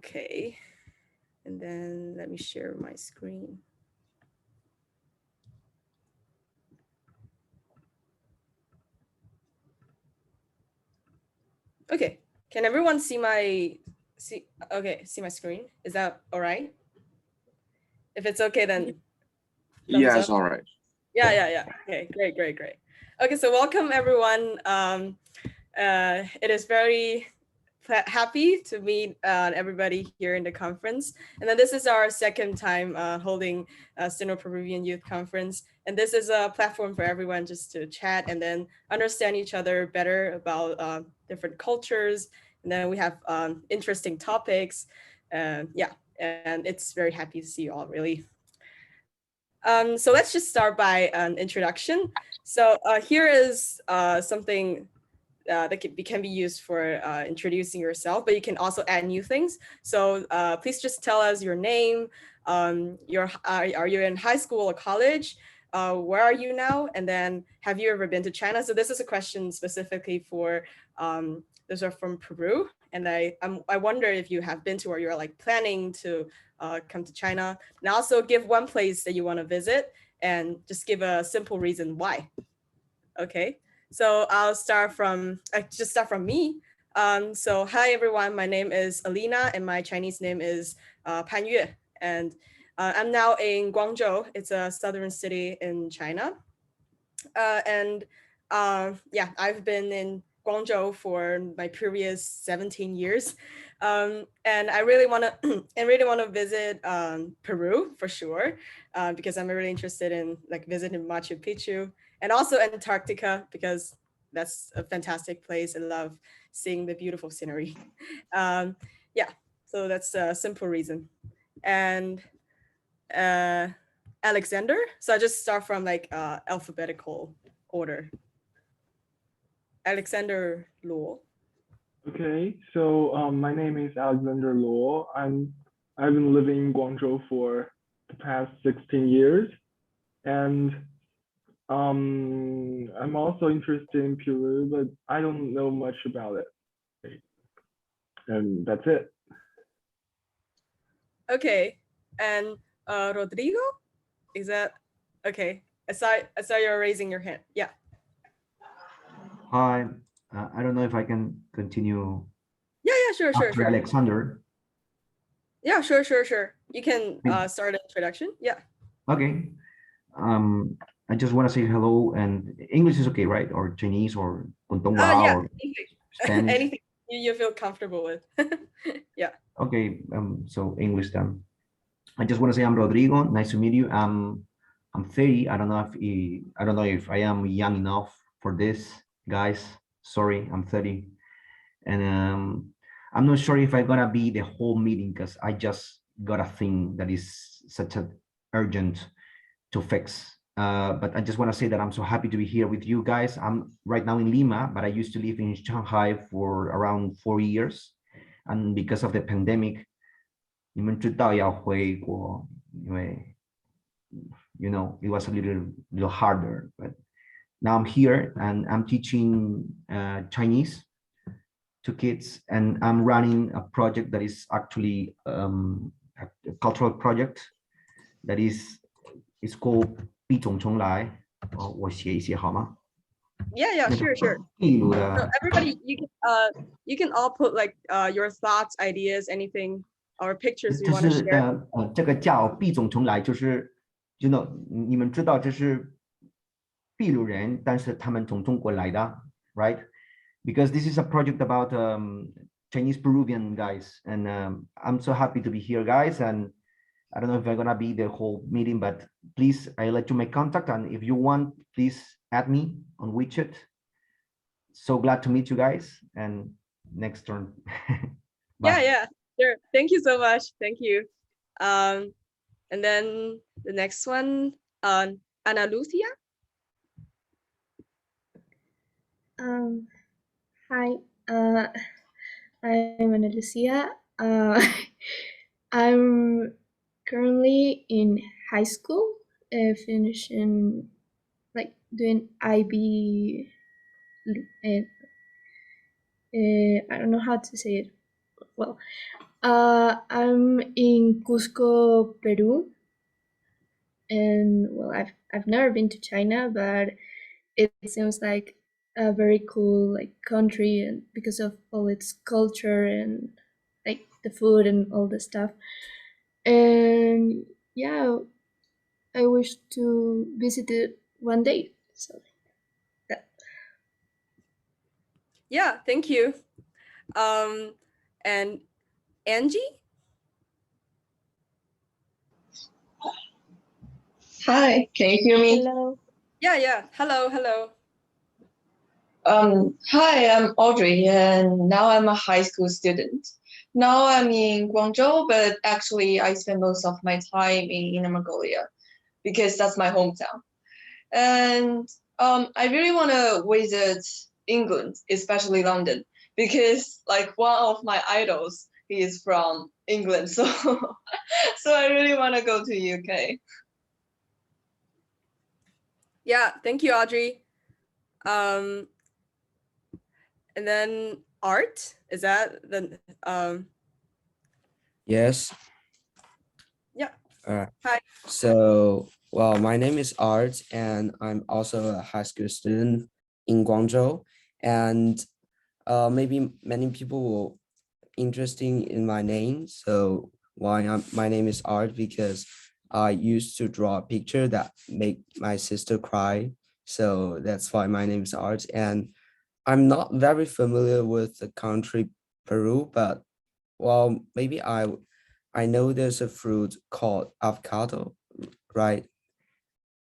Okay, and then let me share my screen. Okay, can everyone see my screen? Is that all right? If it's okay, then Yeah, it's all right. Yeah. Okay, great. Okay, so welcome everyone. It is very happy to meet everybody here in the conference. And then this is our second time holding a Sino-Peruvian Youth Conference. And this is a platform for everyone just to chat and then understand each other better about different cultures. And then we have interesting topics. Yeah, and it's very happy to see you all, really. So let's just start by an introduction. So here is something that can be used for introducing yourself, but you can also add new things. So please just tell us your name, are you in high school or college? Where are you now? And then have you ever been to China? So this is a question specifically for those are from Peru. And I wonder if you have been to or you're like planning to come to China. And also give one place that you want to visit and just give a simple reason why. Okay. So I'll start from me. So hi everyone, my name is Alina and my Chinese name is Pan Yue. And I'm now in Guangzhou. It's a southern city in China. Yeah, I've been in Guangzhou for my previous 17 years. And I really want to visit Peru for sure, because I'm really interested in like visiting Machu Picchu and also Antarctica because that's a fantastic place. I love seeing the beautiful scenery. Yeah, so that's a simple reason. And Alexander, so I just start from like alphabetical order. Alexander Luo. Okay, so my name is Alexander Luo. I've been living in Guangzhou for the past 16 years, and I'm also interested in Peru, but I don't know much about it. And that's it. Okay, and Rodrigo, is that okay? I saw you're raising your hand. Yeah. Hi, I don't know if I can continue. Yeah, sure. Alexander. Yeah, sure. You can start an introduction. Yeah. Okay. I just want to say hello, and English is okay, right? Or Chinese or Puntongwa Yeah, or English. Spanish. Anything you feel comfortable with. Yeah. Okay. So English then. I just want to say I'm Rodrigo. Nice to meet you. I'm 30. I don't know if I am young enough for this, guys. Sorry, I'm 30, and I'm not sure if I'm gonna be the whole meeting because I just got a thing that is such an urgent to fix. But I just want to say that I'm so happy to be here with you guys. I'm right now in Lima, but I used to live in Shanghai for around 4 years, and because of the pandemic, 你们知道要回国，因为 you know it was a little harder. But now I'm here and I'm teaching Chinese to kids, and I'm running a project that is actually a cultural project that is called 毕种重来。我写一写好吗？ Yeah, sure. So everybody, you can all put like your thoughts, ideas, anything, or pictures you want to share. 这个叫毕种重来，就是你们知道这是秘鲁人，但是他们从中国来的 ，right? Because this is a project about Chinese Peruvian guys, and I'm so happy to be here, guys. And I don't know if I'm gonna be the whole meeting, but please, I let you make contact, and if you want, please add me on WeChat. So glad to meet you guys, and next turn. Yeah, sure. Thank you so much. Thank you. And then the next one, Ana Lucia. Hi, I'm Ana Lucia. I'm currently in high school, finishing, like doing IB. I don't know how to say it. Well, I'm in Cusco, Peru, and well, I've never been to China, but it seems like a very cool like country, and because of all its culture and like the food and all the stuff. And yeah, I wish to visit it one day. So that. Yeah, thank you. And Angie? Hi, can you hear me? Hello. Yeah. Hello, hello. Hi, I'm Audrey, and now I'm a high school student. Now I'm in Guangzhou, but actually I spend most of my time in Inner Mongolia because that's my hometown. And I really want to visit England, especially London, because like one of my idols, he is from England, so so I really want to go to UK. Yeah, thank you, Audrey. And then Art, is that the Yes. Yeah. Hi. So, well, my name is Art, and I'm also a high school student in Guangzhou. And maybe many people will interesting in my name. So my name is Art because I used to draw a picture that make my sister cry. So that's why my name is Art. And I'm not very familiar with the country Peru, but well, maybe I know there's a fruit called avocado, right?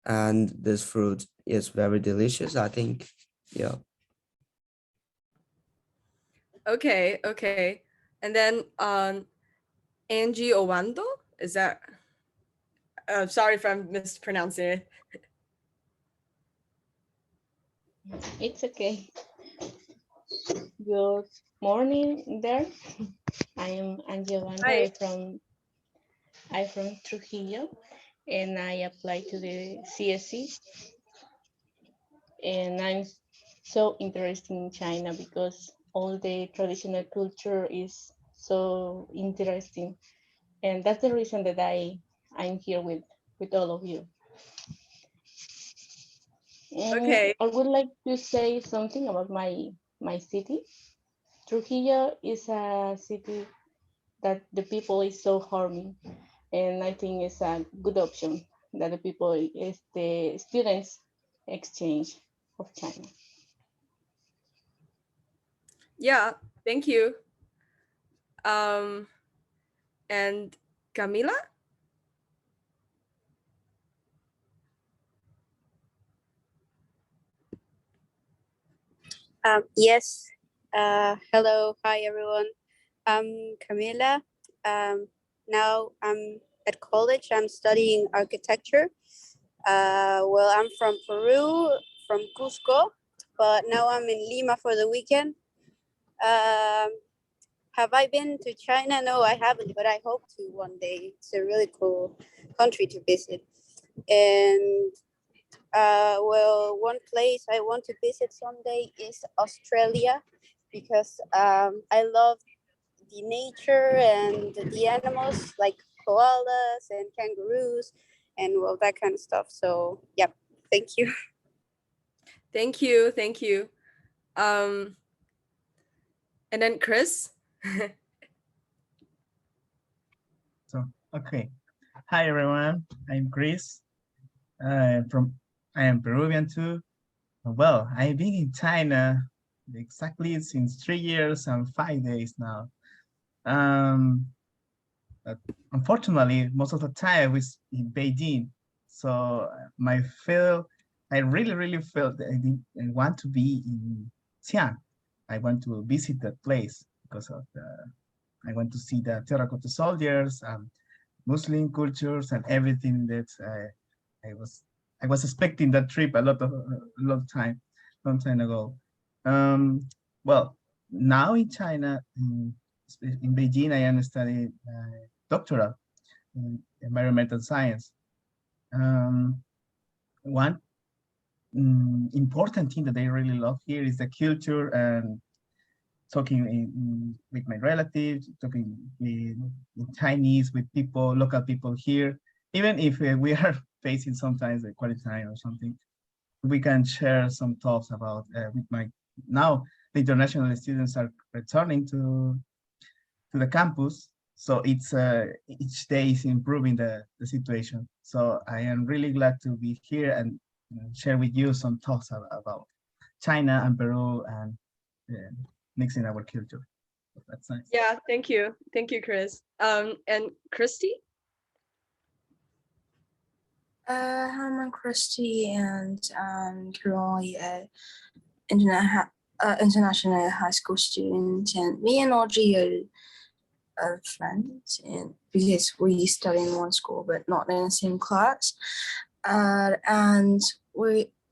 And this fruit is very delicious, I think. Yeah. Okay. And then Angie Owando, is that sorry if I'm mispronouncing it. It's okay. Good morning there. I am Angela. Hi. I'm from Trujillo, and I applied to the CSC. And I'm so interested in China because all the traditional culture is so interesting, and that's the reason that I'm here with all of you. And Okay. I would like to say something about my city. Trujillo is a city that the people is so harming, and I think it's a good option that the people is the students exchange of China. Yeah, thank you. And Camila? Yes. Hello. Hi, everyone. I'm Camila. Now I'm at college. I'm studying architecture. Well, I'm from Peru, from Cusco, but now I'm in Lima for the weekend. Um, have I been to China? No, I haven't, but I hope to one day. It's a really cool country to visit. And well, one place I want to visit someday is Australia because I love the nature and the animals like koalas and kangaroos and well, that kind of stuff. So, yeah, thank you. Thank you. And then Chris? So, okay. Hi, everyone. I'm Chris. I am Peruvian too. Well, I've been in China exactly since 3 years and 5 days now. But unfortunately, most of the time I was in Beijing. So I really felt that I want to be in Xi'an. I want to visit that place because I want to see the terracotta soldiers, Muslim cultures, and everything that I was expecting that trip a long time ago. Well, now in China, in Beijing, I am studying doctoral in environmental science. One important thing that I really love here is the culture and talking with my relatives, talking in Chinese with people, local people here. Even if we are facing sometimes a quarantine or something, we can share some thoughts about with my now the international students are returning to the campus, so it's each day is improving the situation. So I am really glad to be here and share with you some thoughts about China and Peru and mixing our culture. So that's nice. Yeah, thank you, Chris. And Christy. I'm Christy, and I'm currently an international high school student. And me and Audrey are friends, and because we study in one school but not in the same class. And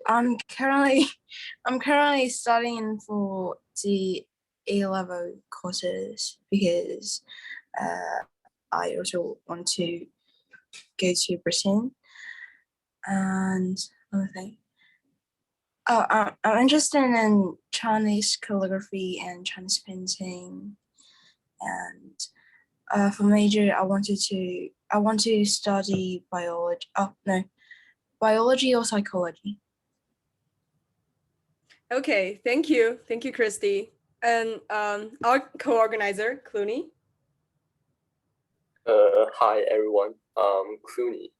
I'm currently studying for the A-level courses because I also want to go to Brazil. And another thing, I'm interested in Chinese calligraphy and Chinese painting. And for major, I want to study biology. Oh no, biology or psychology. Okay, thank you, Christy. And our co-organizer, Clooney. Hi everyone, I'm Clooney,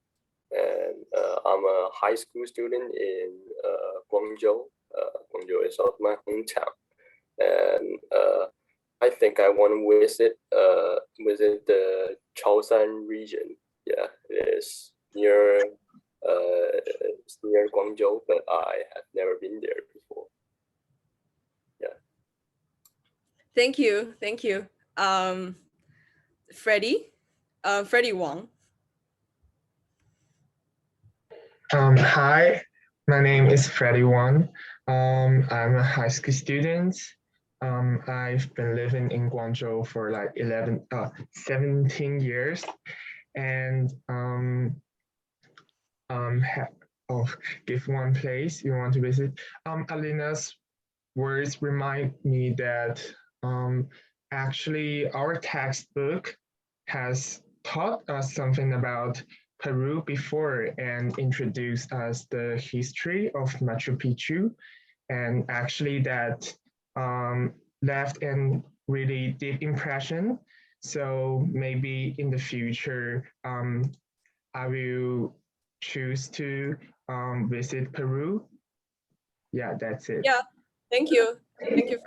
and I'm a high school student in Guangzhou. Guangzhou is of my hometown, and I think I want to visit the Chaoshan region. Yeah, it is near it's near Guangzhou, but I have never been there before. Yeah. Thank you. Freddie, Freddie Wong. Hi, my name is Freddie Wang. I'm a high school student. I've been living in Guangzhou for like 17 years, and give one place you want to visit. Alina's words remind me that actually our textbook has taught us something about Peru before and introduced us the history of Machu Picchu, and actually that left a really deep impression. So maybe in the future, I will choose to visit Peru. Yeah, that's it. Yeah, thank you, Freddie.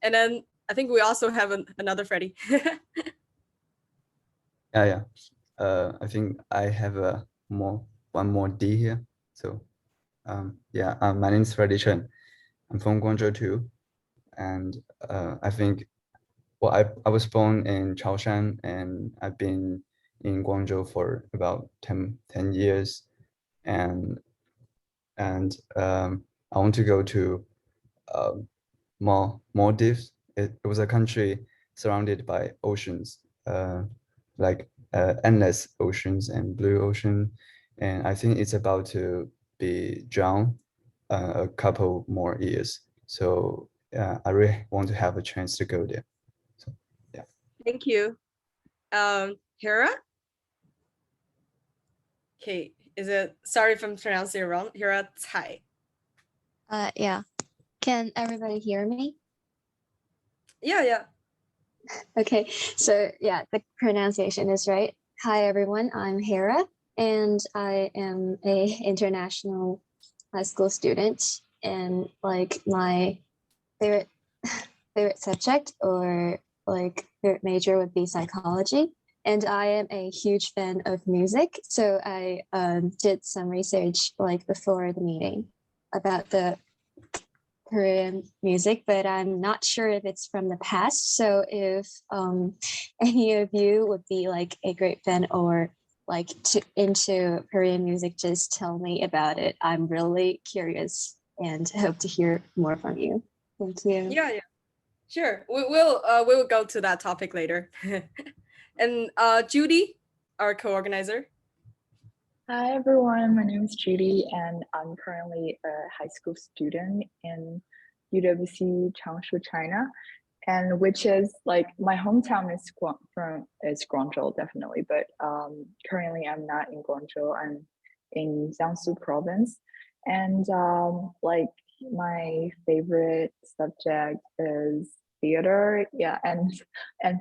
And then I think we also have another Freddie. Yeah. I think I have one more D here. So my name is Freddie Chen. I'm from Guangzhou too, and I think I was born in Chaoshan, and I've been in Guangzhou for about 10 years, and I want to go to Maldives. It was a country surrounded by oceans, like endless oceans and blue ocean, and I think it's about to be drowned a couple more years. So I really want to have a chance to go there. So yeah. Thank you. Hera. Okay, sorry if I'm pronouncing it wrong. Hera Tsai. Yeah. Can everybody hear me? Yeah. Okay, so yeah, the pronunciation is right. Hi everyone, I'm Hera, and I am a international high school student, and like my favorite subject or like favorite major would be psychology. And I am a huge fan of music, so I did some research like before the meeting about the Peruvian music, but I'm not sure if it's from the past. So if any of you would be like a great fan or like into Peruvian music, just tell me about it. I'm really curious and hope to hear more from you. Thank you. Yeah. Sure. We'll go to that topic later. And Judy, our co-organizer. Hi everyone, my name is Judy and I'm currently a high school student in UWC Changshu, China, and which is like my hometown is Guangzhou definitely, but currently I'm not in Guangzhou. I'm in Jiangsu province, and like my favorite subject is theater, yeah, and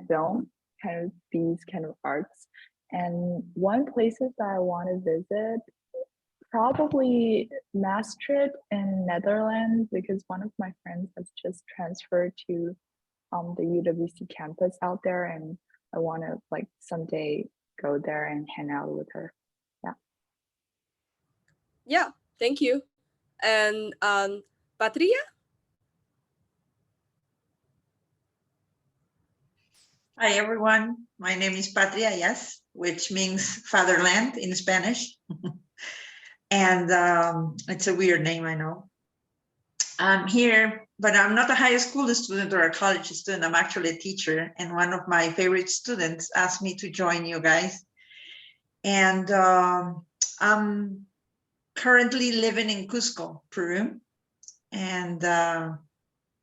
film, kind of these kind of arts. And one places that I want to visit, probably Maastricht in Netherlands, because one of my friends has just transferred to the UWC campus out there, and I want to like someday go there and hang out with her. Yeah. Yeah, thank you. And Patria? Hi, everyone. My name is Patria, yes, which means fatherland in Spanish. And it's a weird name, I know. I'm here, but I'm not a high school student or a college student. I'm actually a teacher. And one of my favorite students asked me to join you guys. And I'm currently living in Cusco, Peru, and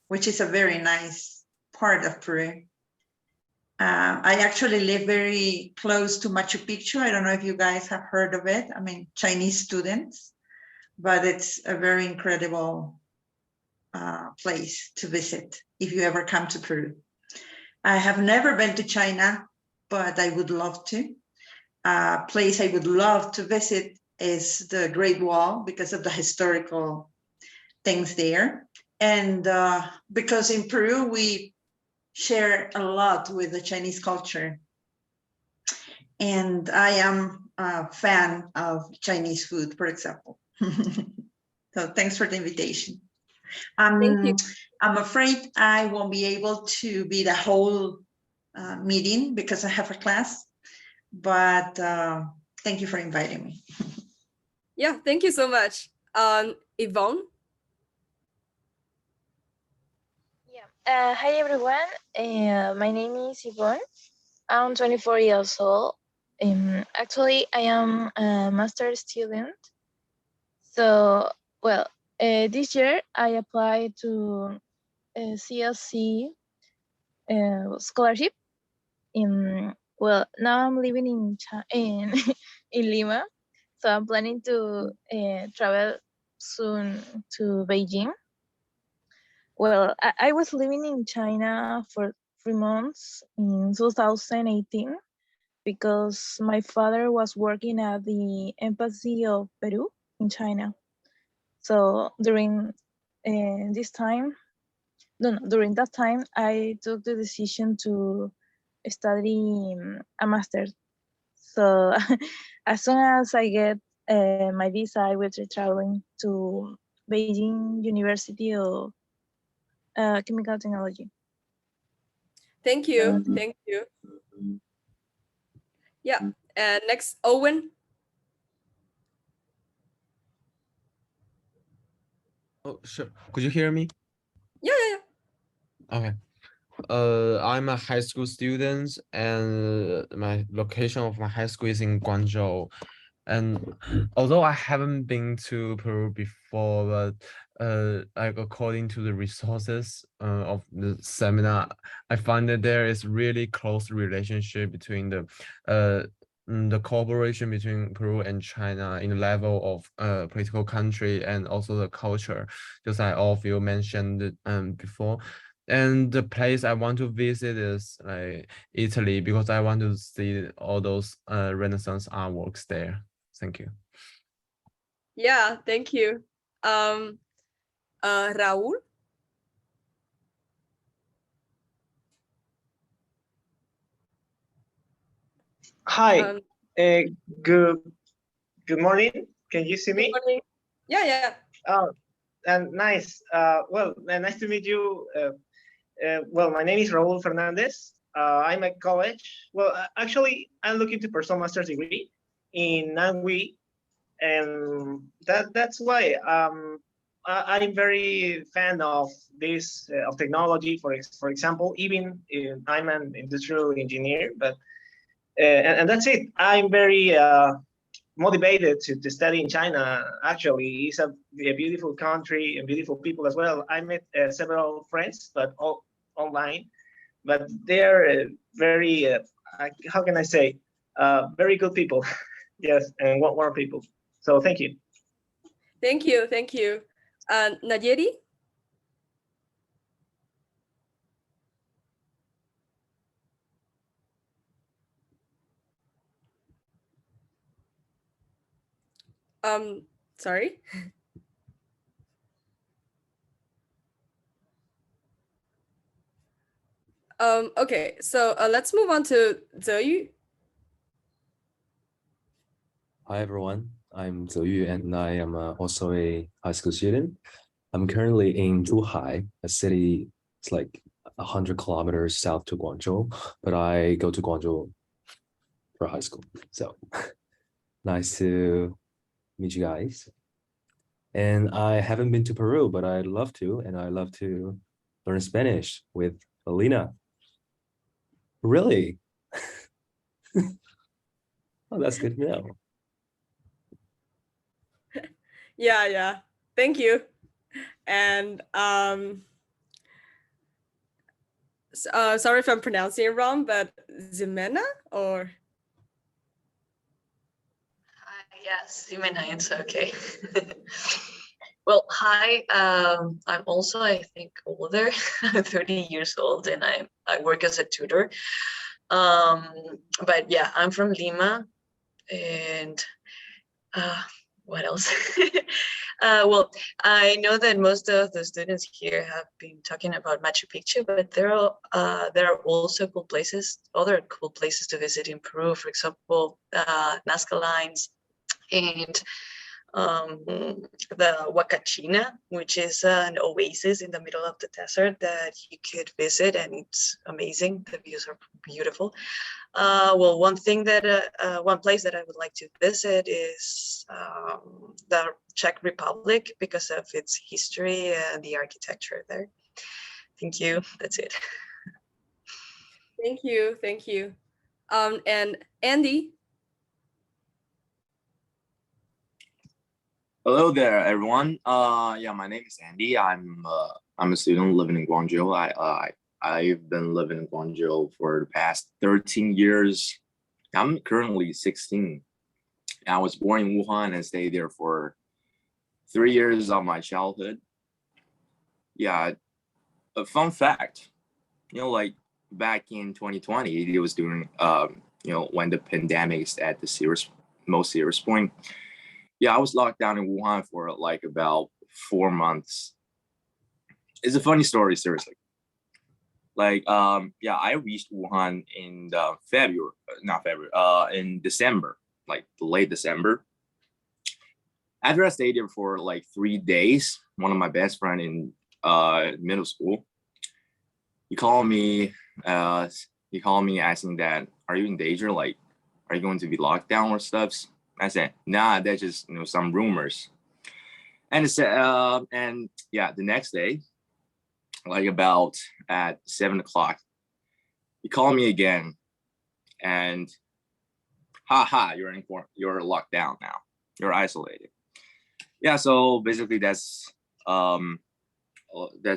which is a very nice part of Peru. I actually live very close to Machu Picchu. I don't know if you guys have heard of it. I mean, Chinese students, but it's a very incredible place to visit if you ever come to Peru. I have never been to China, but I would love to. A place I would love to visit is the Great Wall because of the historical things there. And because in Peru, we share a lot with the Chinese culture. And I am a fan of Chinese food, for example. So thanks for the invitation. Thank you. I'm afraid I won't be able to be the whole meeting because I have a class, but thank you for inviting me. Yeah, thank you so much. Yvonne? Hi everyone, my name is Yvonne. I'm 24 years old. Actually, I am a master's student. So, well, this year I applied to a CLC scholarship. Well, now I'm living in Lima, so I'm planning to travel soon to Beijing. Well, I was living in China for 3 months in 2018 because my father was working at the embassy of Peru in China. So during during that time, I took the decision to study a master's. So as soon as I get my visa, I will be traveling to Beijing University of Chemical Technology. Thank you. Thank you. Yeah. Next, Owen. Oh, sure. Could you hear me? Yeah, yeah, yeah. Okay. I'm a high school student, and my location of my high school is in Guangzhou. And although I haven't been to Peru before, but like according to the resources of the seminar, I find that there is really close relationship between the cooperation between Peru and China in the level of political country and also the culture, just like all of you mentioned before. And the place I want to visit is like Italy because I want to see all those Renaissance artworks there. Thank you. Yeah, thank you. Raul? Hi, good morning. Can you see me? Good morning. Yeah, yeah. Oh, and nice. Well, nice to meet you. Well, my name is Raul Fernandez. I'm at college. Well, actually, I'm looking to pursue a master's degree in Nangui, and that's why I'm very fan of this of technology. For example, even I'm an industrial engineer, but and that's it. I'm very motivated to study in China. Actually, it's a beautiful country and beautiful people as well. I met several friends, but all online. But they're very, how can I say, very good people. Yes, and warm people. So thank you. Thank you, thank you. Nayeri? Sorry. Okay, so let's move on to Zeyu. Hi everyone, I'm Yu and I am also a high school student. I'm currently in Zhuhai, a city. It's like 100 kilometers south to Guangzhou, but I go to Guangzhou for high school. So nice to meet you guys. And I haven't been to Peru, but I'd love to, and I love to learn Spanish with Alina. Really? Oh, that's good to know. Yeah. Thank you. And sorry if I'm pronouncing it wrong, but Zimena or? Yes, Ximena, it's okay. Well, hi. I'm also, I think, older. I'm 30 years old, and I work as a tutor. But yeah, I'm from Lima, and what else? Well, I know that most of the students here have been talking about Machu Picchu, but there are also cool places, other cool places to visit in Peru. For example, Nazca Lines and the Huacachina, which is an oasis in the middle of the desert that you could visit, and it's amazing. The views are beautiful. Well, one place that I would like to visit is the Czech Republic because of its history and the architecture there. Thank you. That's it. Thank you. And Andy. Hello there, everyone. Yeah, my name is Andy. I'm a student living in Guangzhou. I've been living in Guangzhou for the past 13 years. I'm currently 16. I was born in Wuhan and stayed there for 3 years of my childhood. Yeah, a fun fact, like back in 2020, it was during, when the pandemic is at the most serious point. Yeah, I was locked down in Wuhan for like about 4 months. It's a funny story, seriously. Like, I reached Wuhan in in December, like late December. After I stayed there for like 3 days, one of my best friend in middle school, he called me asking that, are you in danger? Like, are you going to be locked down or stuff? I said, nah, that's just some rumors. And the next day, like about at 7 o'clock, he called me again, and you're locked down now. You're isolated. Yeah, so basically that's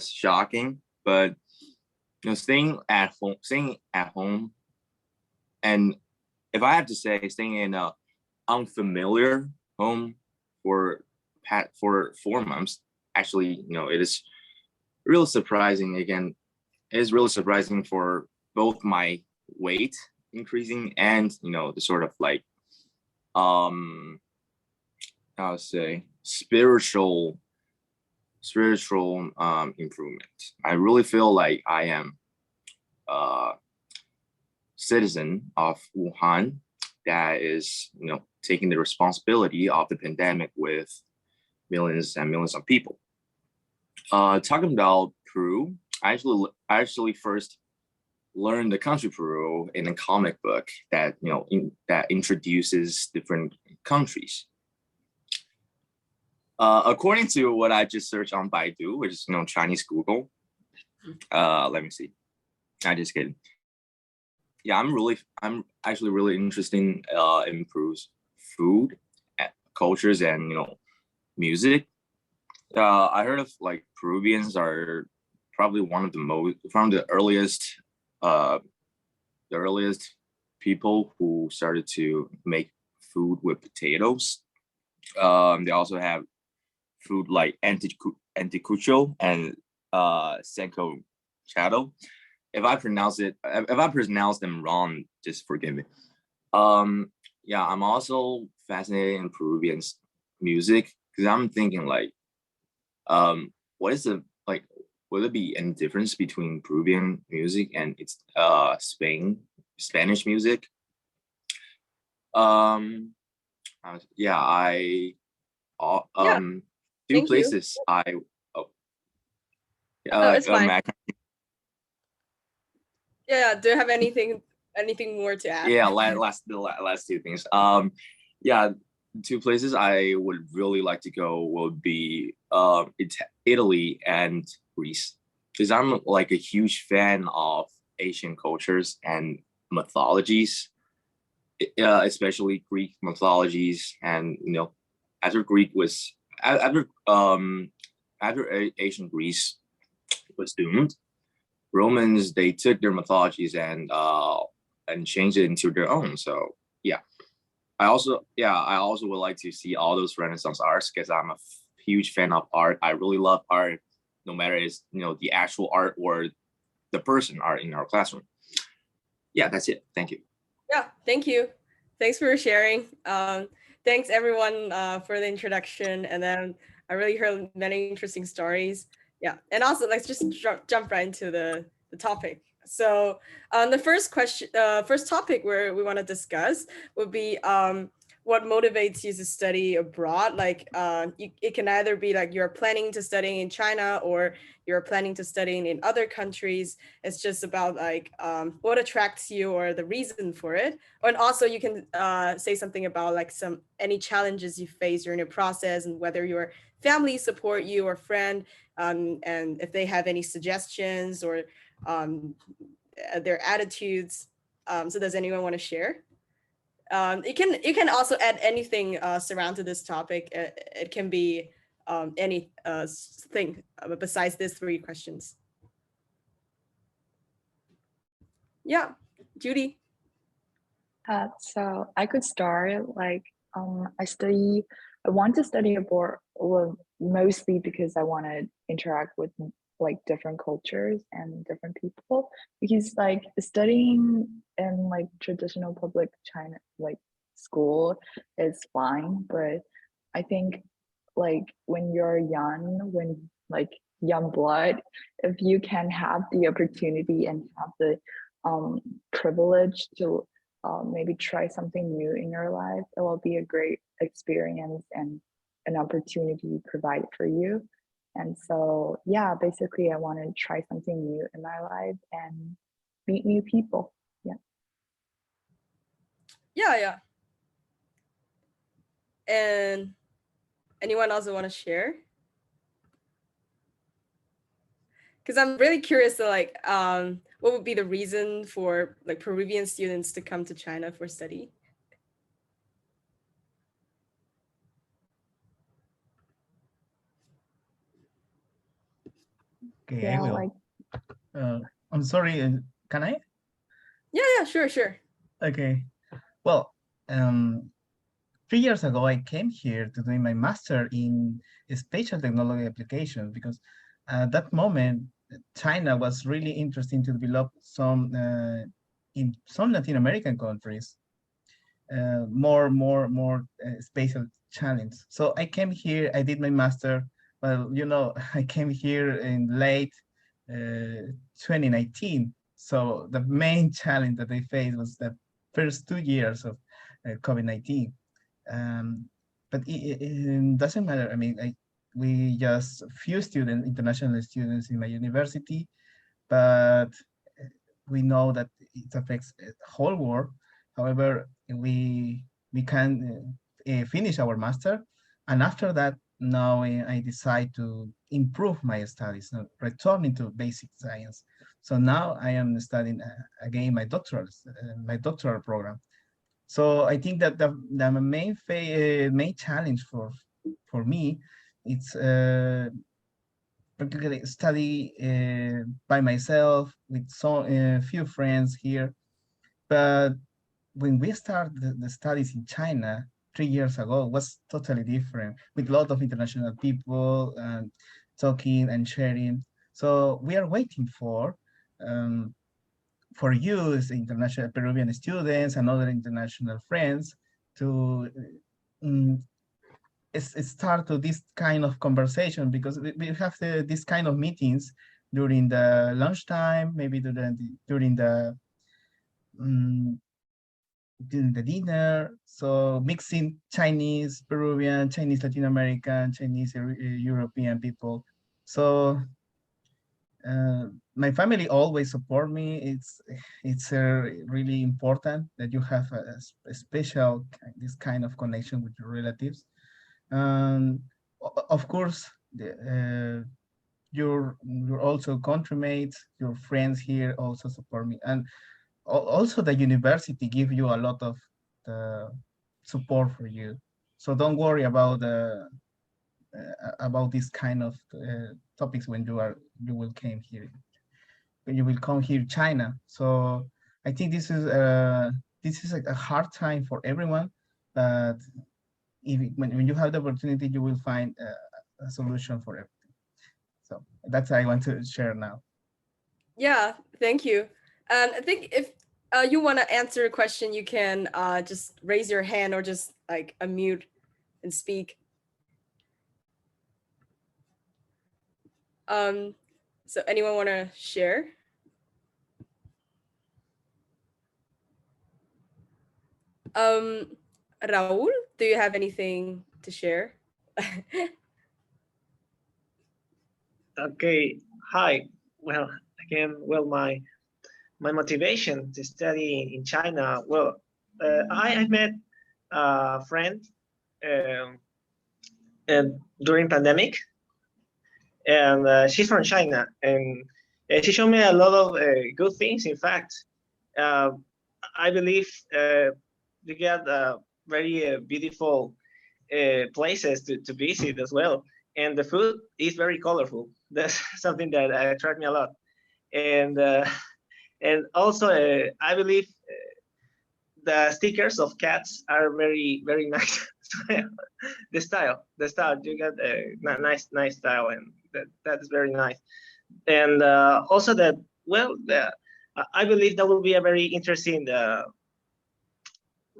shocking, but staying at home, and if I have to say, staying in a unfamiliar home for 4 months, actually, it is really surprising. Again, it is really surprising for both my weight increasing and the sort of like I would say spiritual improvement. I really feel like I am a citizen of Wuhan that is taking the responsibility of the pandemic with millions and millions of people. Talking about Peru, I actually first learned the country Peru in a comic book that that introduces different countries. According to what I just searched on Baidu, which is Chinese Google. Let me see. I just kidding. Yeah, I'm actually really interested in Peru's food cultures and music. I heard of like Peruvians are probably one of the earliest people who started to make food with potatoes. They also have food like anticucho and senko chado. If I pronounce them wrong, just forgive me. Yeah, I'm also fascinated in Peruvian music because I'm thinking like, what is the like? Will there be any difference between Peruvian music and its Spanish music? Yeah, Yeah, two thank you. places I oh No, it's fine. I Yeah, do you have anything more to add? yeah, the last two things. Yeah, two places I would really like to go would be Italy and Greece, because I'm like a huge fan of Asian cultures and mythologies, especially Greek mythologies. And after Greek was after ancient Greece was doomed, Romans, they took their mythologies and changed it into their own. So yeah, I also would like to see all those Renaissance arts because I'm a huge fan of art. I really love art, no matter it's the actual art or the person art in our classroom. Yeah, that's it. Thank you. Yeah, thank you. Thanks for sharing. Thanks everyone for the introduction, and then I really heard many interesting stories. Yeah, and also let's just jump right into the topic. So the first topic where we want to discuss would be what motivates you to study abroad. Like it can either be like you're planning to study in China or you're planning to study in other countries. It's just about like what attracts you or the reason for it. And also you can say something about like any challenges you face during the process and whether your family support you or friend, and if they have any suggestions or their attitudes. So does anyone want to share? You can also add anything surrounding this topic. It can be any thing besides these three questions. Yeah, Judy. So I could start like I want to study abroad, well, mostly because I want to interact with like different cultures and different people, because like studying in like traditional public China like school is fine, but I think like when you're young, when like young blood, if you can have the opportunity and have the privilege to maybe try something new in your life, it will be a great experience and an opportunity provided for you. And so, yeah, basically, I want to try something new in my life and meet new people. Yeah. Yeah. And anyone else want to share? Because I'm really curious to like, what would be the reason for like Peruvian students to come to China for study? Okay, Yeah, I will. like, I'm sorry, can I? Yeah, sure. Okay. Well, 3 years ago, I came here to do my master in spatial technology application because at that moment, China was really interesting to develop some in some Latin American countries, more spatial challenge. So I came here, I did my master. Well, I came here in late 2019. So the main challenge that I faced was the first 2 years of COVID-19. But it doesn't matter. I mean, we just few students, international students in my university, but we know that it affects the whole world. However, we can finish our master, and after that, now I decide to improve my studies, returning to basic science. So now I am studying again my doctoral program. So I think that the main challenge for me, it's particularly study by myself with some few friends here. But when we started the studies in China 3 years ago, it was totally different with a lot of international people and talking and sharing. So we are waiting um, for you as international Peruvian students and other international friends to um, start to this kind of conversation, because we have this kind of meetings during the lunchtime, maybe um, during the dinner. So mixing Chinese, Peruvian, Chinese, Latin American, Chinese, European people. So my family always support me. It's really important that you have a special this kind of connection with your relatives. Of course, your also countrymates, your friends here also support me, and also the university give you a lot of support for you. So don't worry about this kind of topics when you will came here when you will come here to China. So I think this is a hard time for everyone, but when you have the opportunity, you will find a solution for everything. So that's what I want to share now. Yeah, thank you. And I think if you want to answer a question, you can just raise your hand or just like unmute and speak. So anyone want to share? Raul, do you have anything to share? Okay, hi. Well, again, my motivation to study in China. Well, I met a friend um, during pandemic, and she's from China, and she showed me a lot of good things. In fact, uh, I believe you get very beautiful places to visit as well, and the food is very colorful. That's something that attracted me a lot, and also I believe the stickers of cats are very nice. the style you got a nice style, and that's very nice. And also that, well, I believe that will be a very interesting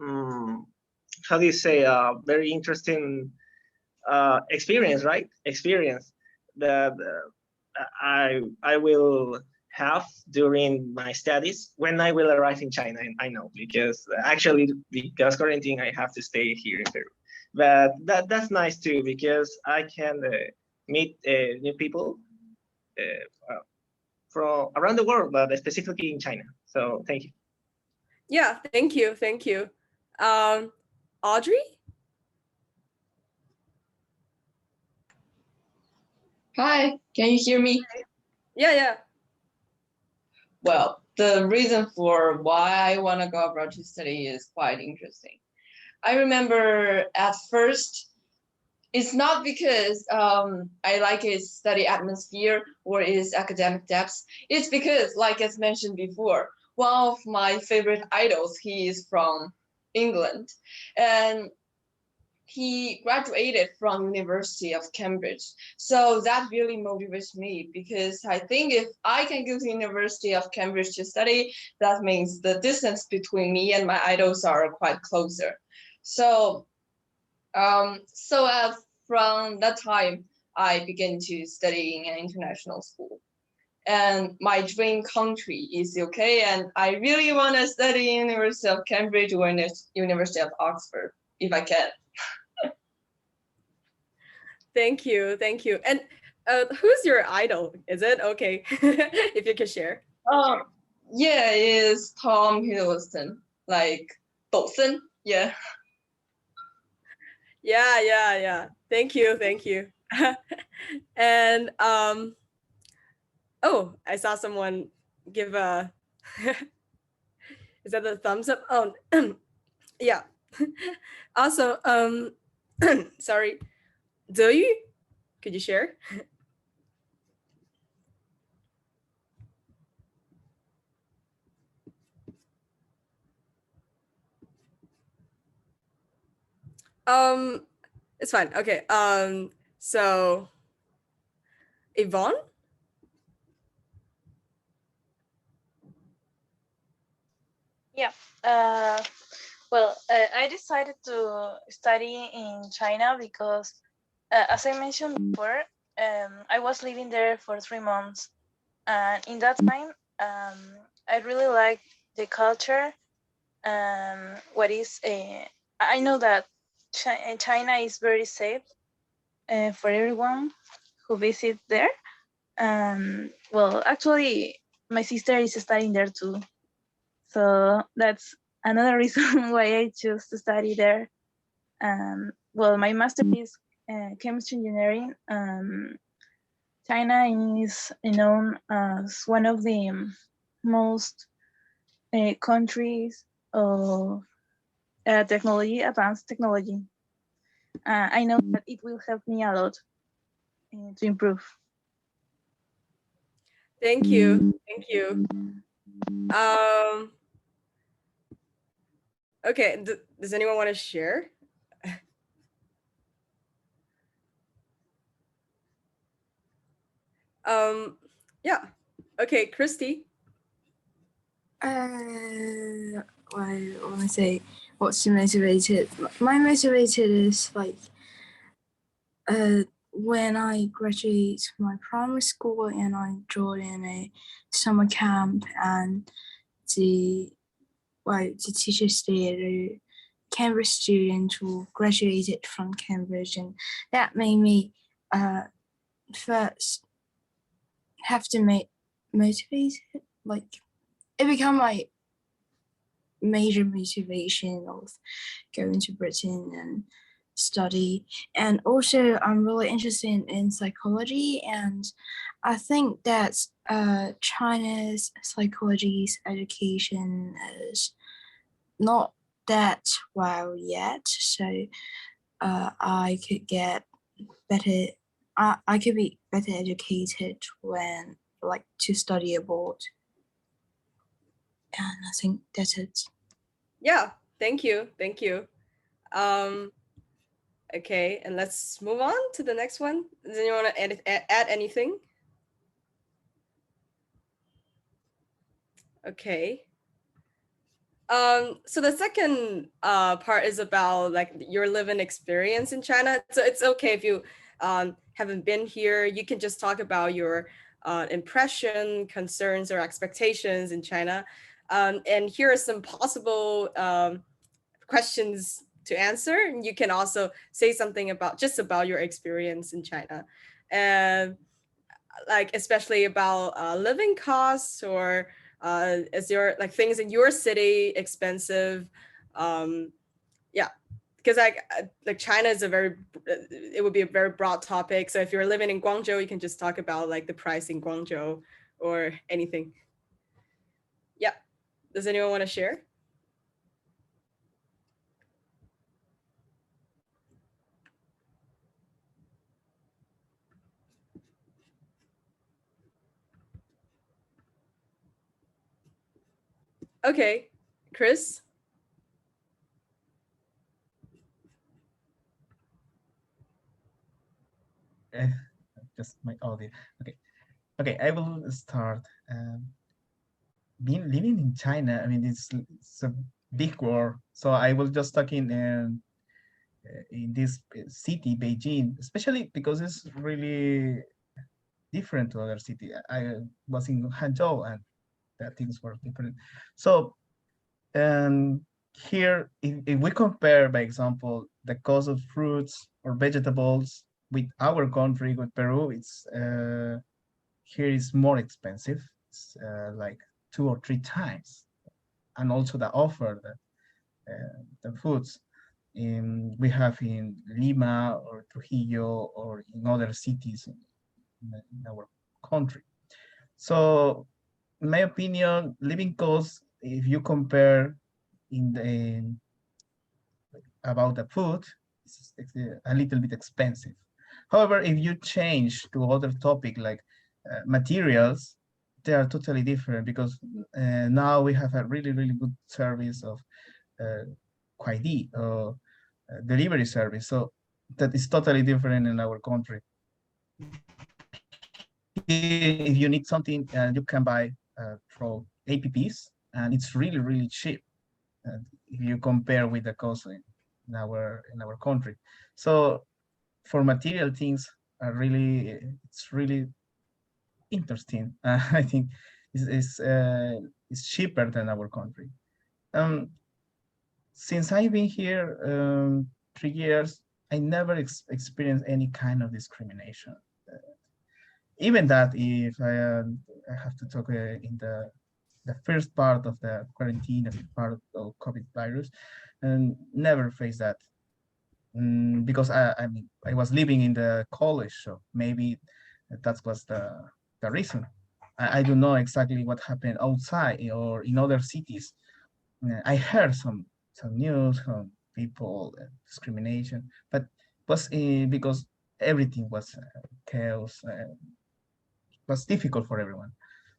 um, how do you say, very interesting experience, right? Experience that I will have during my studies when I will arrive in China. I know, because actually, because quarantine, I have to stay here in Peru. But that's nice too, because I can meet new people from around the world, but specifically in China. So thank you. Yeah, thank you, thank you. Audrey? Hi, can you hear me? Yeah. Well, the reason for why I want to go abroad to study is quite interesting. I remember at first, it's not because I like his study atmosphere or his academic depths. It's because, like as mentioned before, one of my favorite idols, he is from England, and he graduated from University of Cambridge. So that really motivates me, because I think if I can go to University of Cambridge to study, that means the distance between me and my idols are quite closer. So from that time, I began to study in an international school. And my dream country is UK, and I really want to study University of Cambridge or University of Oxford, if I can. Thank you. And who's your idol? Is it okay if you can share? Yeah, it is Tom Hiddleston, like Bolton. Yeah. Yeah. Thank you. And oh, I saw someone give a is that the thumbs up? Oh, Yeah. Also, sorry, Zeyu, could you share? Um, it's fine. Okay. So Yvonne? Yeah. Well, I decided to study in China because, as I mentioned before, I was living there for 3 months, and in that time, I really liked the culture. What is I know that China is very safe for everyone who visits there. Well, actually, my sister is studying there too, so that's another reason why I chose to study there. Well, my master is chemistry engineering. China is known as one of the most countries of technology, advanced technology. I know that it will help me a lot to improve. Thank you. Thank you. Okay, does anyone want to share? Yeah. Okay, Christy. I want to say what's motivated. My motivated is like when I graduate my primary school and I joined in a summer camp, and the the teachers there, the Cambridge students who graduated from Cambridge, and that made me first have to make motivated. Like it became my major motivation of going to Britain and study. And also I'm really interested in psychology, and I think that China's psychology's education is not that well yet, so I could get better. I could be better educated when like to study abroad, and I think that's it. Yeah, thank you. Thank you. Okay, and let's move on to the next one. Does anyone want to add anything? Okay. So the second part is about like your living experience in China. So it's okay if you haven't been here. You can just talk about your impression, concerns, or expectations in China. And here are some possible questions to answer. And you can also say something about just about your experience in China, and like especially about living costs, or is your like things in your city expensive? Yeah, because like China is a very it would be a very broad topic. So if you're living in Guangzhou, you can just talk about like the price in Guangzhou or anything. Yeah, does anyone want to share? Okay, Chris. Just my audio. Okay. Okay, I will start. Living in China, I mean, it's a big world. So I will just talk in this city, Beijing, especially because it's really different to other city. I was in Hangzhou, and that things were different. So here, if we compare, by example, the cost of fruits or vegetables with our country, with Peru, it's here is more expensive. It's like 2 or 3 times, and also the offer the foods we have in Lima or Trujillo or in other cities in our country. So, in my opinion, living costs, if you compare in about the food, it's a little bit expensive. However, if you change to other topic like materials, they are totally different because now we have a really, really good service of Kuaidi or delivery service. So that is totally different in our country. If you need something, you can buy from apps, and it's really, really cheap if you compare with the cost in our country. So for material things are really, it's really interesting. I think it's cheaper than our country. Since I've been here 3 years, I never experienced any kind of discrimination. Even that, if I have to talk in the first part of the quarantine, the part of COVID virus, and never faced that. Because I mean, I was living in the college, so maybe that was the reason. I don't know exactly what happened outside or in other cities. I heard some news from people discrimination, but was because everything was chaos. Was difficult for everyone.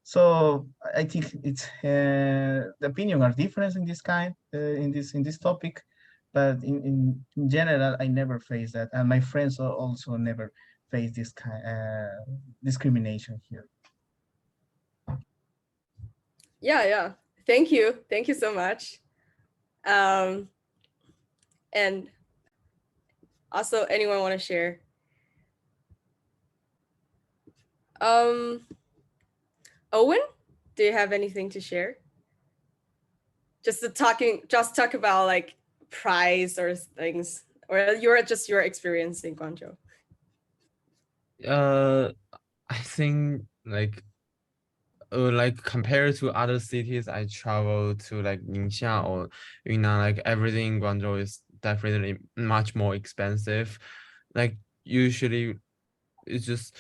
So I think it's the opinion are different in this kind in this topic, but in general I never faced that, and my friends also never faced this kind discrimination here. Yeah. Thank you so much. And also, anyone want to share? Owen, do you have anything to share? Just talk about like price or things, or your experience in Guangzhou. I think like compared to other cities I travel to, like Ningxia or Yunnan, like everything in Guangzhou is definitely much more expensive. Like usually it's just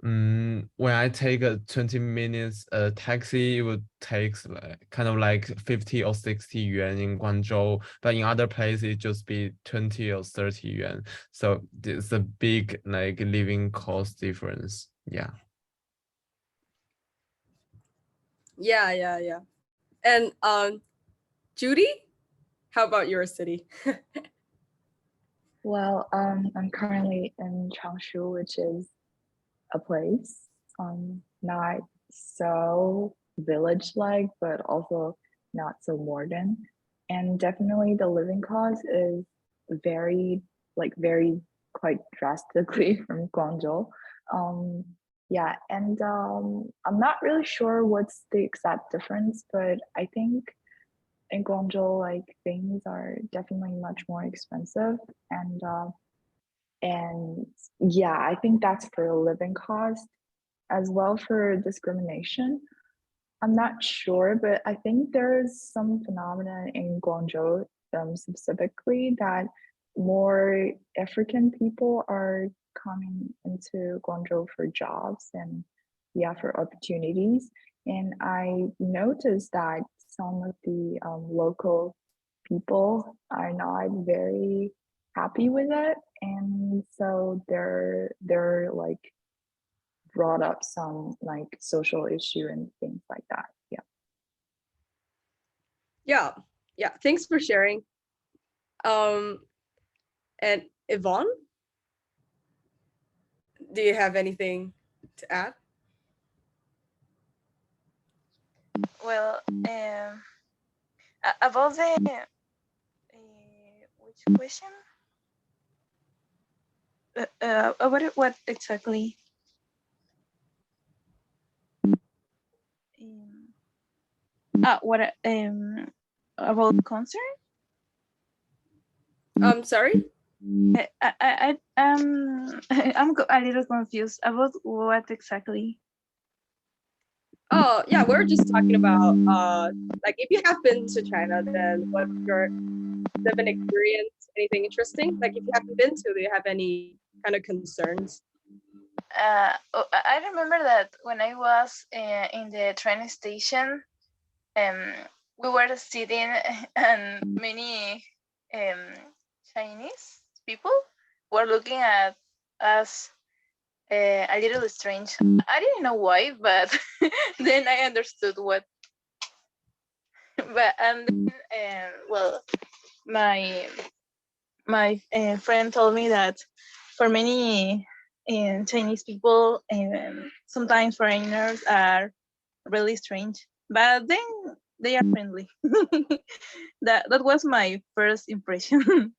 when I take a 20 minutes taxi, it would take kind of like 50 or 60 yuan in Guangzhou, but in other places it just be 20 or 30 yuan. So it's a big like living cost difference. Yeah. Yeah. And Judy, how about your city? Well, I'm currently in Changshu, which is a place not so village-like, but also not so modern. And definitely the living cost is very quite drastically from Guangzhou. Yeah, and I'm not really sure what's the exact difference, but I think in Guangzhou, like things are definitely much more expensive, and yeah, I think that's for a living cost. As well for discrimination, I'm not sure, but I think there's some phenomenon in Guangzhou specifically that more African people are coming into Guangzhou for jobs and yeah, for opportunities. And I noticed that some of the local people are not very happy with it, and so they're like brought up some like social issue and things like that. Yeah. Thanks for sharing. And Yvonne, do you have anything to add? Well, about the which question? About what exactly? What about concert? Sorry. I'm a little confused about what exactly. Oh yeah, we're just talking about like if you have been to China, then what's your living experience? Anything interesting? Like if you haven't been to, do you have any kind of concerns? I remember that when I was in the train station, we were sitting and many Chinese people were looking at us a little strange. I didn't know why, but then I understood what. But and then, well, my friend told me that for many Chinese people, sometimes foreigners are really strange, but then they are friendly. That was my first impression.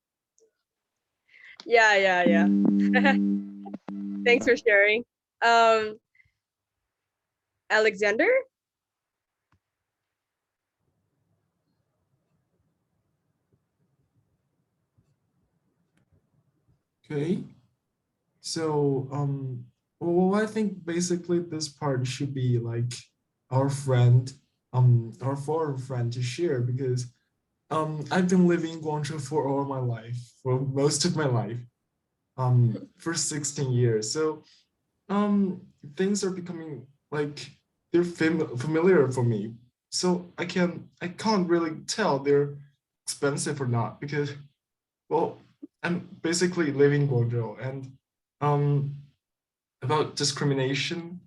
Yeah. Thanks for sharing. Alexander? Okay. So, well, I think basically this part should be like our friend, our foreign friend to share because I've been living in Guangzhou for all my life, for most of my life, for 16 years. So, things are becoming like they're familiar for me. So I can't really tell they're expensive or not because, well, I'm basically living in Guangzhou and um, about discrimination,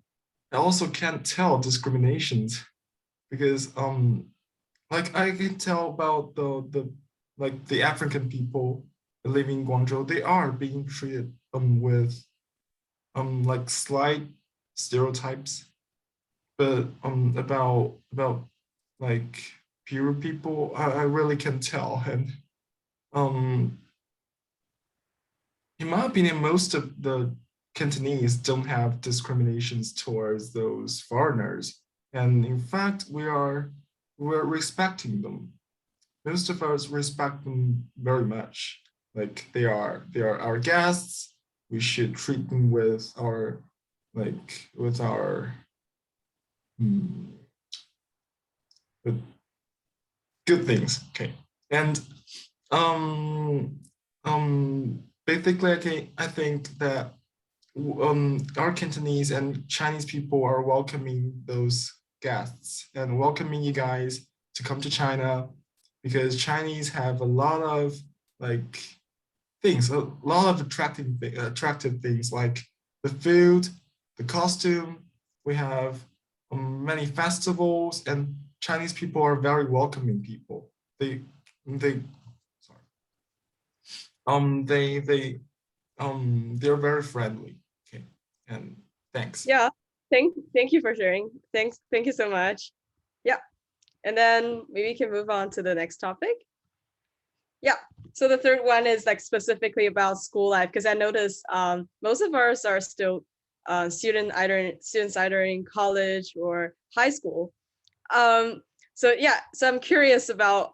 I also can't tell discriminations because like I can tell about the like the African people living in Guangzhou, they are being treated with like slight stereotypes, but about like Peru people, I really can tell. And um in my opinion, most of the Cantonese don't have discriminations towards those foreigners. And in fact, we're respecting them. Most of us respect them very much. Like they are our guests. We should treat them with our with our hmm, with good things. Okay. And um basically I think that our Cantonese and Chinese people are welcoming those guests and welcoming you guys to come to China because Chinese have a lot of like things, a lot of attractive things like the food, the costume. We have many festivals, and Chinese people are very welcoming people. They they they're very friendly. Okay, and thanks. Yeah. Thank you for sharing. Thank you so much. Yeah. And then maybe we can move on to the next topic. Yeah. So the third one is like specifically about school life because I noticed most of us are still students either in college or high school. So yeah, so I'm curious about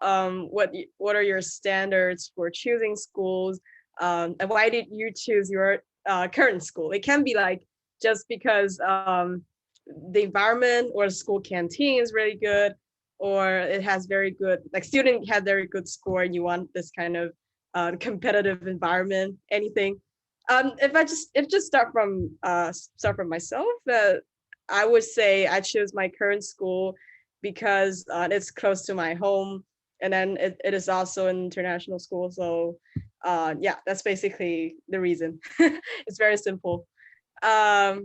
what are your standards for choosing schools, and why did you choose your current school? It can be like just because the environment or the school canteen is really good, or it has very good like student had very good score, and you want this kind of competitive environment. Anything. If just start from myself, I would say I chose my current school because it's close to my home, and then it is also an international school. So yeah, that's basically the reason. It's very simple. Yeah,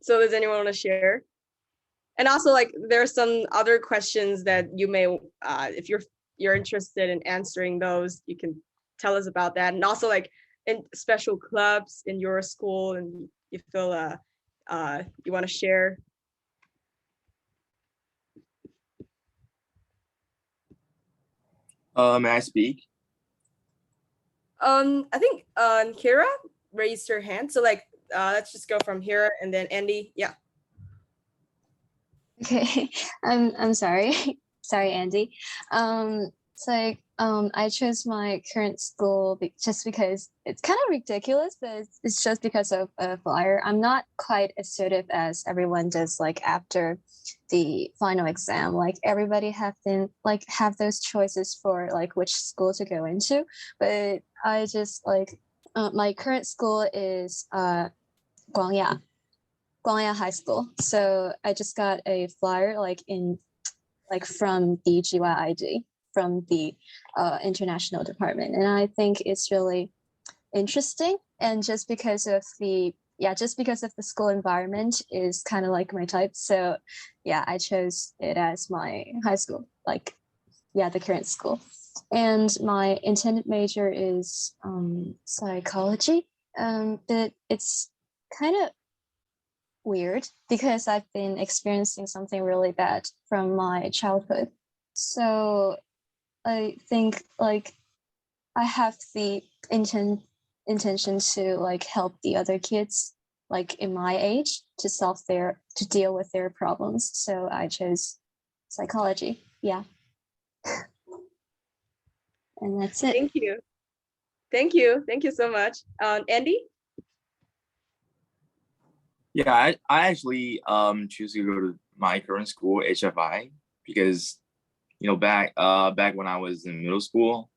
so does anyone want to share? And also like there are some other questions that you may if you're interested in answering those, you can tell us about that. And also like in special clubs in your school and you feel you want to share. May I speak? I think Kira raised her hand. So like let's just go from here and then Andy. Yeah. Okay, I'm sorry. Sorry, Andy. It's like I chose my current school just because it's kind of ridiculous, but it's just because of a flyer. I'm not quite assertive as everyone does like after the final exam. Like everybody have those choices for like which school to go into, but I just like my current school is Guangya High School. So I just got a flyer like from the GYIG. from the international department. And I think it's really interesting. And just because of the school environment is kind of like my type. So yeah, I chose it as my high school, like, yeah, the current school. And my intended major is psychology. But it's kind of weird because I've been experiencing something really bad from my childhood. So I think like I have the intention to like help the other kids like in my age to deal with their problems. So I chose psychology. Yeah. And that's it. Thank you. Thank you. Thank you so much. Andy? Yeah, I actually choose to go to my current school, HFI, because back when I was in middle school,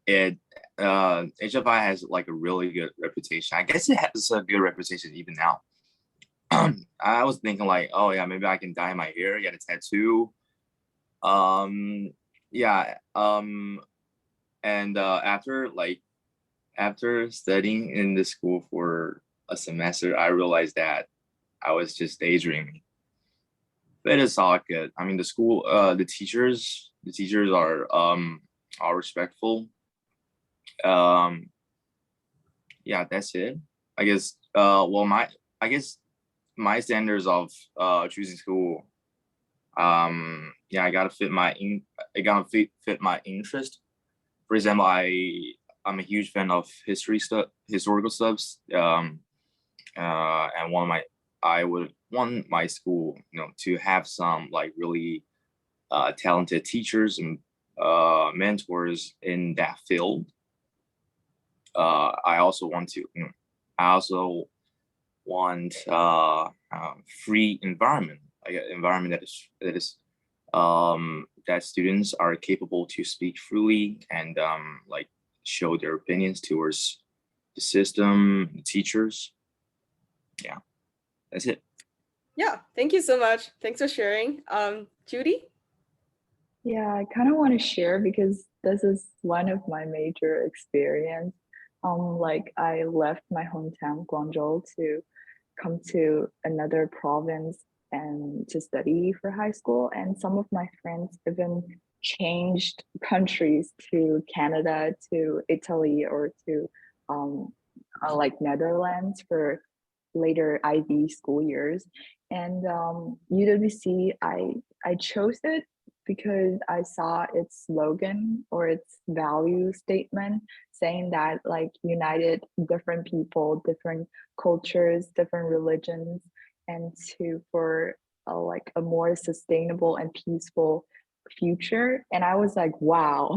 HFI has like a really good reputation. I guess it has a good reputation even now. I was thinking like, oh yeah, maybe I can dye my hair, get a tattoo. Yeah. And after studying in the school for a semester, I realized that I was just daydreaming. But it's all good. I mean, the school, the teachers are respectful. Yeah, that's it. I guess. I guess my standards of choosing school. Yeah, I gotta fit my interest. For example, I'm a huge fan of historical stuffs. And I would want my school, to have some like really talented teachers and mentors in that field. I also want free environment, like an environment that students are capable to speak freely and like show their opinions towards the system, the teachers. Yeah, that's it. Yeah, thank you so much. Thanks for sharing. Judy? Yeah, I kind of want to share because this is one of my major experience. Like I left my hometown, Guangzhou, to come to another province and to study for high school. And some of my friends even changed countries to Canada, to Italy, or to like Netherlands for later IB school years. And UWC, I chose it because I saw its slogan or its value statement saying that like united different people, different cultures, different religions, and for like a more sustainable and peaceful future. And I was like, wow,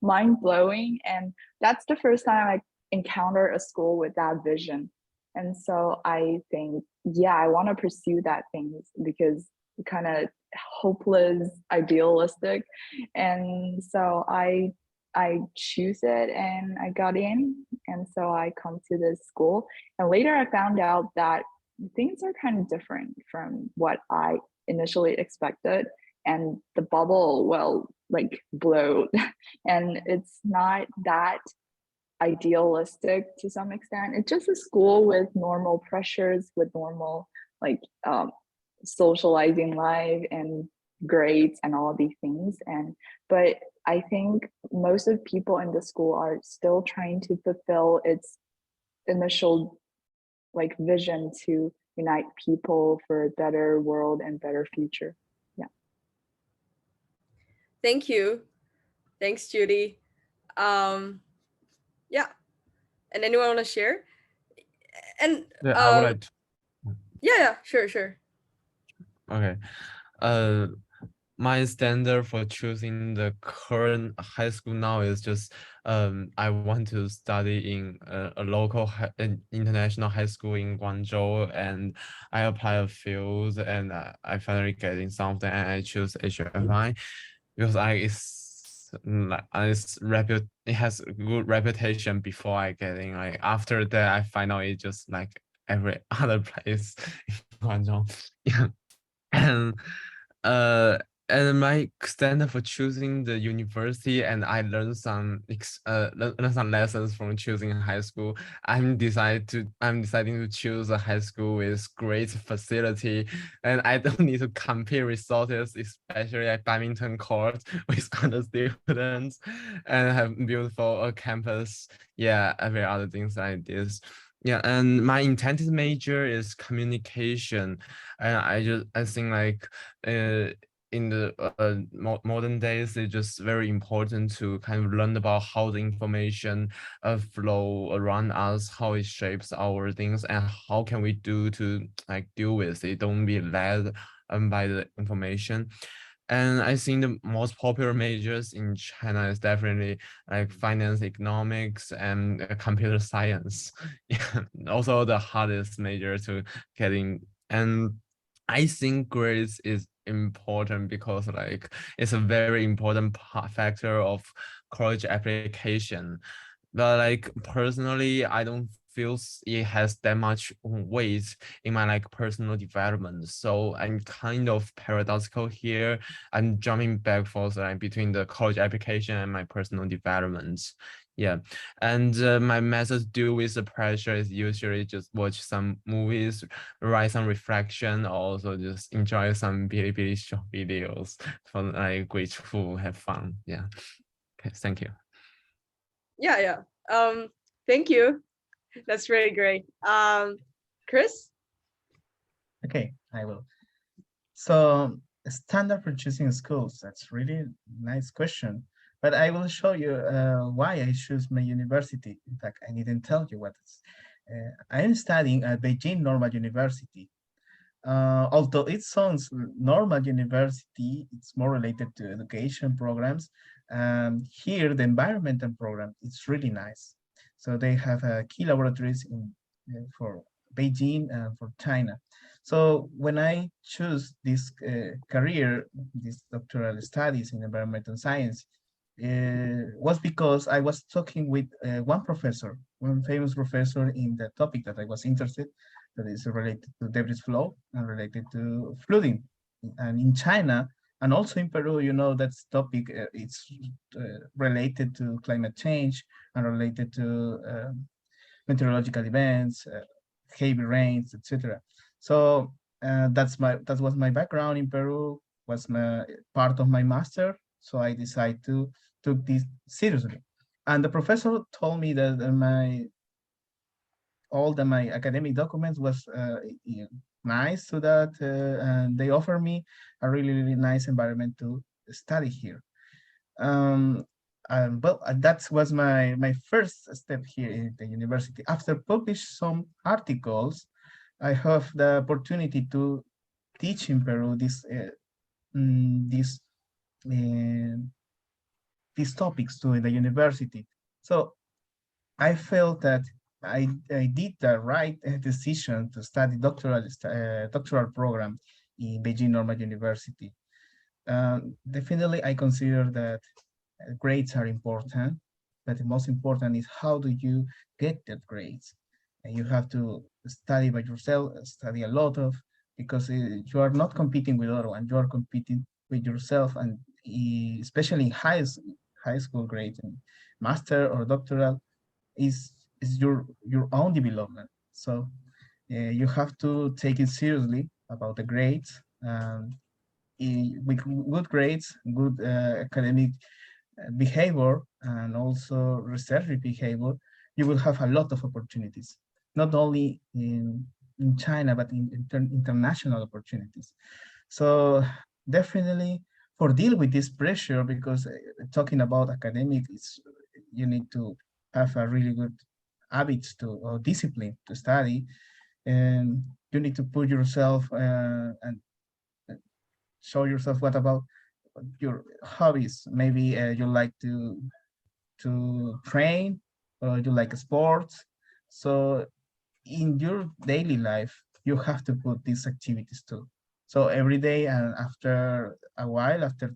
mind blowing. And that's the first time I encountered a school with that vision. And so I think, yeah, I want to pursue that things because kind of hopeless, idealistic. And so I choose it and I got in. And so I come to this school. And later I found out that things are kind of different from what I initially expected. And the bubble, well, like blowed. And it's not that idealistic to some extent. It's just a school with normal pressures, with normal like socializing life and grades and all these things. But I think most of people in the school are still trying to fulfill its initial like vision to unite people for a better world and better future. Yeah. Thank you. Thanks, Judy. Yeah. And anyone want to share? And Yeah, I would like to. yeah, sure. Okay. My standard for choosing the current high school now is just I want to study in a local international high school in Guangzhou, and I apply a few and I finally getting something and I choose HFI because it has a good reputation before I getting, like after that I find out it just like every other place in Guangzhou. Yeah. And and my standard for choosing the university, and I learned learned some lessons from choosing high school. I'm deciding to choose a high school with great facility, and I don't need to compare resources, especially at badminton court with other students, and have beautiful campus. Yeah, every other things like this. Yeah, and my intended major is communication, and I think like in the modern days, it's just very important to kind of learn about how the information flow around us, how it shapes our things, and how can we do to like deal with it. Don't be led by the information. And I think the most popular majors in China is definitely like finance, economics, and computer science. Yeah, also the hardest major to get in. And I think grades is important because like it's a very important factor of college application. But like personally, I don't feel it has that much weight in my like personal development. So I'm kind of paradoxical here. I'm jumping back forth like between the college application and my personal development. Yeah, and my method to deal with the pressure is usually just watch some movies, write some reflection, or also just enjoy some Bilibili short videos for like grateful, have fun. Yeah. Okay, thank you. Yeah. Thank you. That's really great. Chris? Okay, I will. So standard for choosing schools, that's really nice question. But I will show you why I choose my university. In fact, I didn't tell you what it's. I am studying at Beijing Normal University. Although it sounds normal university, it's more related to education programs. Here, the environmental program, it's really nice. So they have key laboratories for Beijing and for China. So when I choose this career, this doctoral studies in environmental science, was because I was talking with one professor, one famous professor in the topic that I was interested, that is related to debris flow and related to flooding. And in China, and also in Peru, you know, that's topic, it's related to climate change and related to meteorological events, heavy rains, etc. So that was my background in Peru, was my part of my master. So I decided to took this seriously. And the professor told me that my academic documents was nice to that, and they offered me a really nice environment to study here. Well, that was my first step here in the university. After publish some articles, I have the opportunity to teach in Peru these topics to the university. So I felt that I did the right decision to study doctoral program in Beijing Normal University. Definitely, I consider that grades are important, but the most important is how do you get that grades? And you have to study by yourself, study a lot of, because you are not competing with other one, you are competing with yourself, and especially in high school grades and master or doctoral is your own development. So you have to take it seriously about the grades. With good grades, good academic behavior, and also research behavior, you will have a lot of opportunities, not only in China, but in international opportunities. So definitely for deal with this pressure, because talking about academic, you need to have a really good habits or discipline to study, and you need to put yourself and show yourself what about your hobbies. Maybe you like to train, or you like sports. So in your daily life, you have to put these activities too. So every day, and after a while, after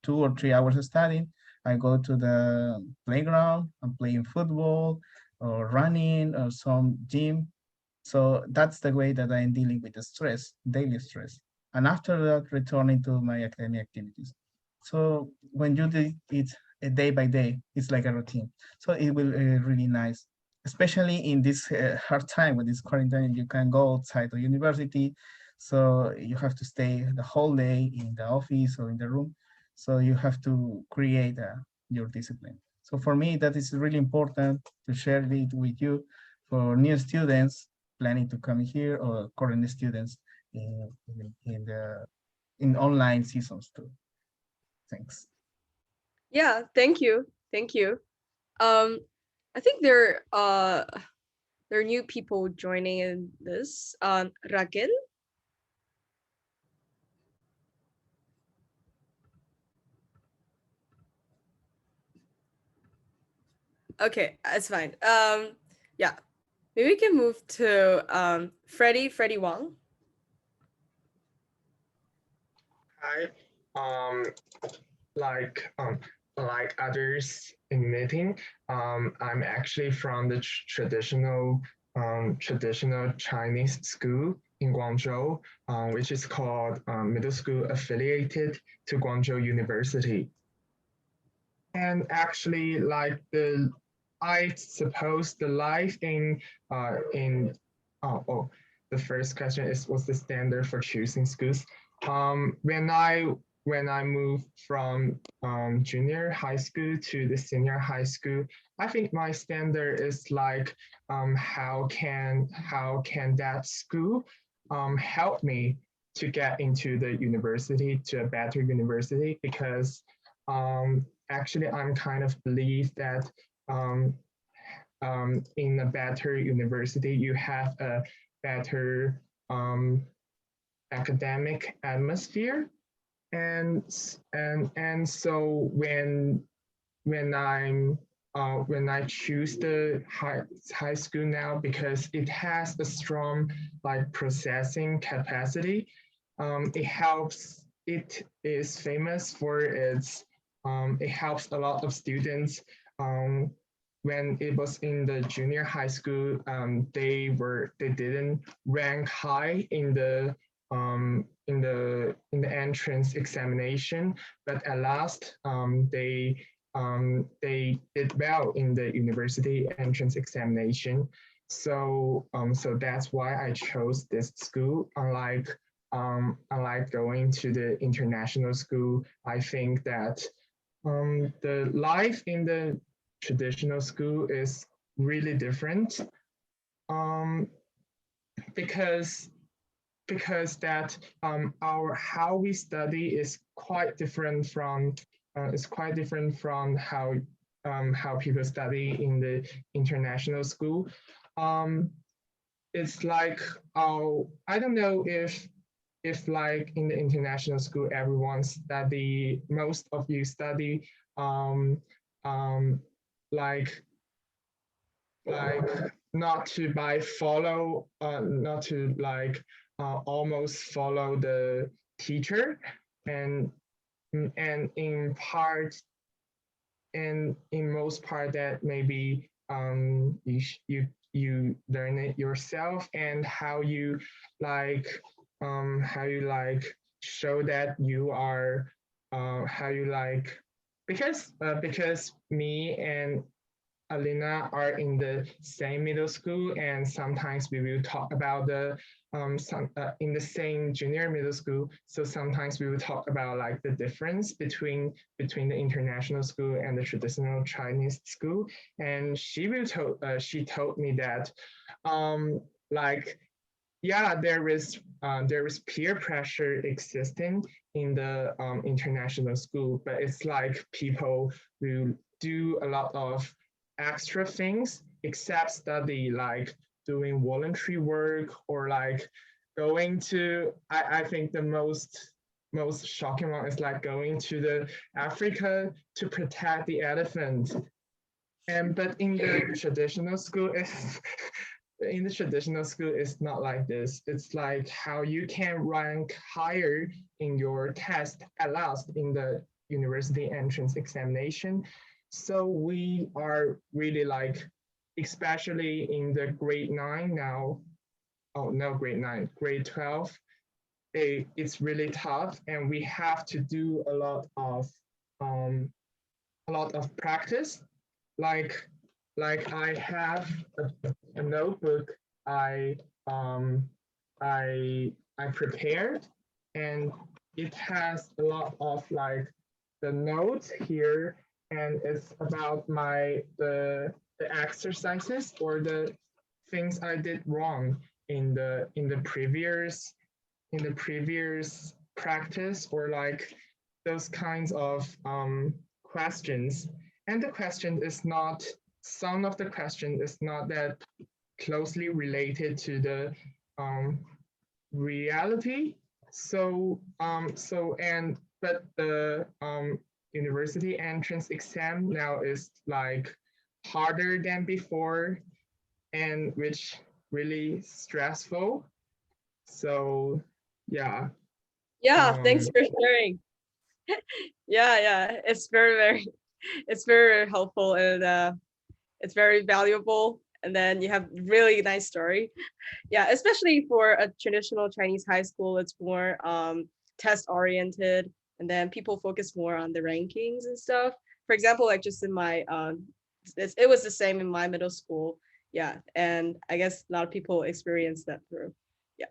2 or 3 hours of studying, I go to the playground and playing football or running or some gym. So that's the way that I'm dealing with the stress, daily stress. and after that, returning to my academic activities. So when you do it day by day, it's like a routine. So it will really nice, especially in this hard time with this quarantine. You can go outside the university, so you have to stay the whole day in the office or in the room. So you have to create your discipline. So for me, that is really important to share it with you for new students planning to come here or current students in online seasons too. Thanks. Yeah, thank you. Thank you. I think there are new people joining in this. Raquel. Okay, it's fine. Yeah, maybe we can move to Freddie Wang. Hi. Like others in meeting, I'm actually from the traditional Chinese school in Guangzhou, which is called middle school affiliated to Guangzhou University. And actually, I suppose the life in the first question is what's the standard for choosing schools? When I moved from junior high school to the senior high school, I think my standard is like how can that school help me to get into the university, to a better university, because actually I'm kind of believe that in a better university you have a better academic atmosphere, and so when I choose the high school now, because it has a strong like processing capacity, it is famous for its it helps a lot of students. When it was in the junior high school, they didn't rank high in the entrance examination, but at last they did well in the university entrance examination. So that's why I chose this school. Unlike going to the international school, I think that the life in the traditional school is really different, because that our how we study is quite different from how people study in the international school. It's like I don't know if like in the international school most of you study like not to not to almost follow the teacher, and in part, and in most part that maybe you learn it yourself, and how you show that you are how you because me and Alina are in the same middle school, and sometimes we will talk about in the same junior middle school. So sometimes we will talk about like the difference between the international school and the traditional Chinese school. And she told me that there is peer pressure existing in the international school, but it's like people will do a lot of extra things except study, like doing voluntary work, or like going to I think the most shocking one is like going to the Africa to protect the elephant. But in the traditional school it's not like this. It's like how you can rank higher in your test at last in the university entrance examination. So we are really especially in the grade 9 now. Oh, no, grade 9, grade 12. it's really tough, and we have to do a lot of practice. Like I have a notebook um I prepared, and it has a lot of like the notes here, and it's about the exercises or the things I did wrong in the previous practice, or like those kinds of questions. And the question is not, some of the question is not that closely related to the reality. But the university entrance exam now is like harder than before, and which really stressful. So yeah. Yeah, thanks for sharing. Yeah, it's it's very helpful, and it's very valuable. And then you have really nice story. Yeah, especially for a traditional Chinese high school, it's more test oriented, and then people focus more on the rankings and stuff. For example, like just in my it was the same in my middle school. Yeah, and I guess a lot of people experience that through. Yeah.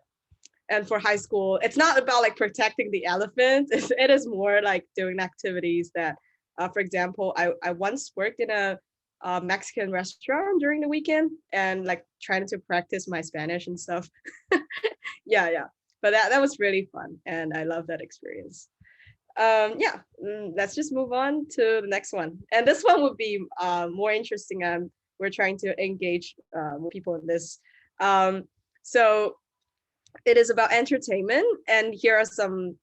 And for high school, it's not about like protecting the elephant. It is more like doing activities that, for example, I once worked in a Mexican restaurant during the weekend, and like trying to practice my Spanish and stuff. Yeah. But that was really fun, and I love that experience. Yeah, let's just move on to the next one. And this one would be more interesting. We're trying to engage more people in this. So it is about entertainment, and here are some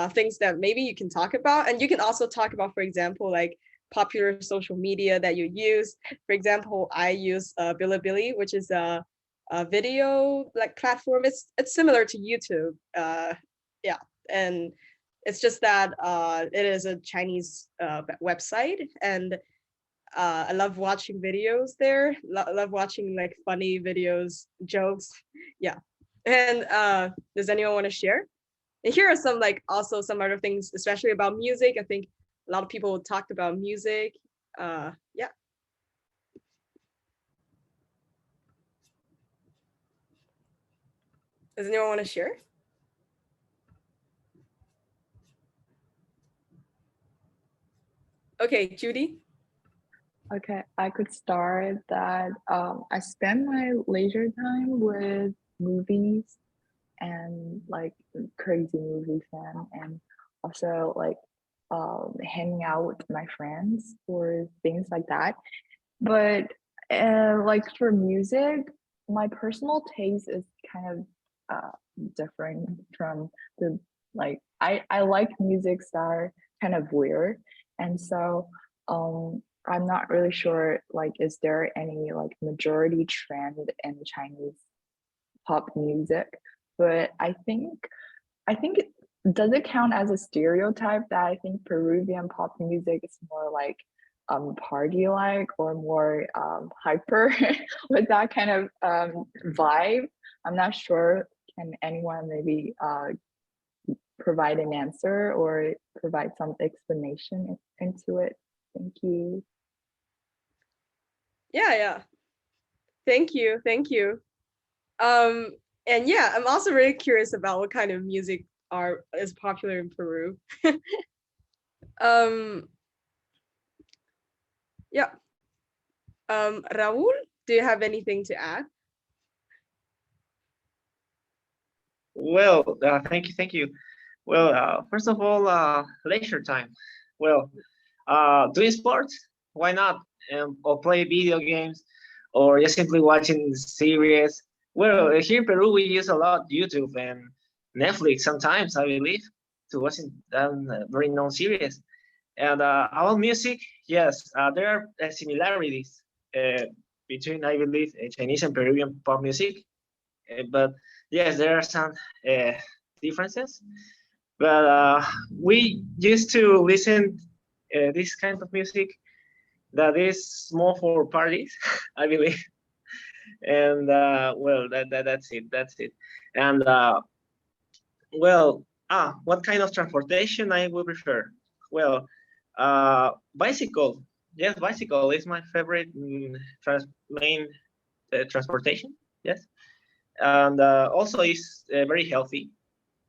things that maybe you can talk about. And you can also talk about, for example, like popular social media that you use. For example, I use Bilibili, which is a video like platform. It's similar to YouTube. Yeah, and it's just that it is a Chinese website, and I love watching videos there. Love watching like funny videos, jokes. Yeah. And does anyone want to share? And here are some like also some other things, especially about music. I think a lot of people talked about music. Yeah. Does anyone want to share? Okay, Judy. Okay, I could start that. I spend my leisure time with movies and like crazy movie fan, and also like hanging out with my friends or things like that. But like for music, my personal taste is kind of different from the like I like musics that are kind of weird, and so I'm not really sure like is there any like majority trend in Chinese pop music, but I think does it count as a stereotype that I think Peruvian pop music is more like party like or more hyper with that kind of vibe? I'm not sure. Can anyone maybe provide an answer or provide some explanation into it? Thank you. Yeah. Thank you. And yeah, I'm also really curious about what kind of music is popular in Peru. Yeah. Raul, do you have anything to add? Well, thank you. Well, first of all, leisure time. Well, doing sports, why not? Or play video games, or just simply watching series. Well, here in Peru, we use a lot YouTube and Netflix sometimes, I believe, to watching very known series. And our music, yes, there are similarities between, I believe, Chinese and Peruvian pop music. But yes, there are some differences. But we used to listen this kind of music that is more for parties, I believe. And well, that's it. And Well, what kind of transportation I would prefer? Well, bicycle. Yes, bicycle is my favorite main transportation. Yes, and also is very healthy.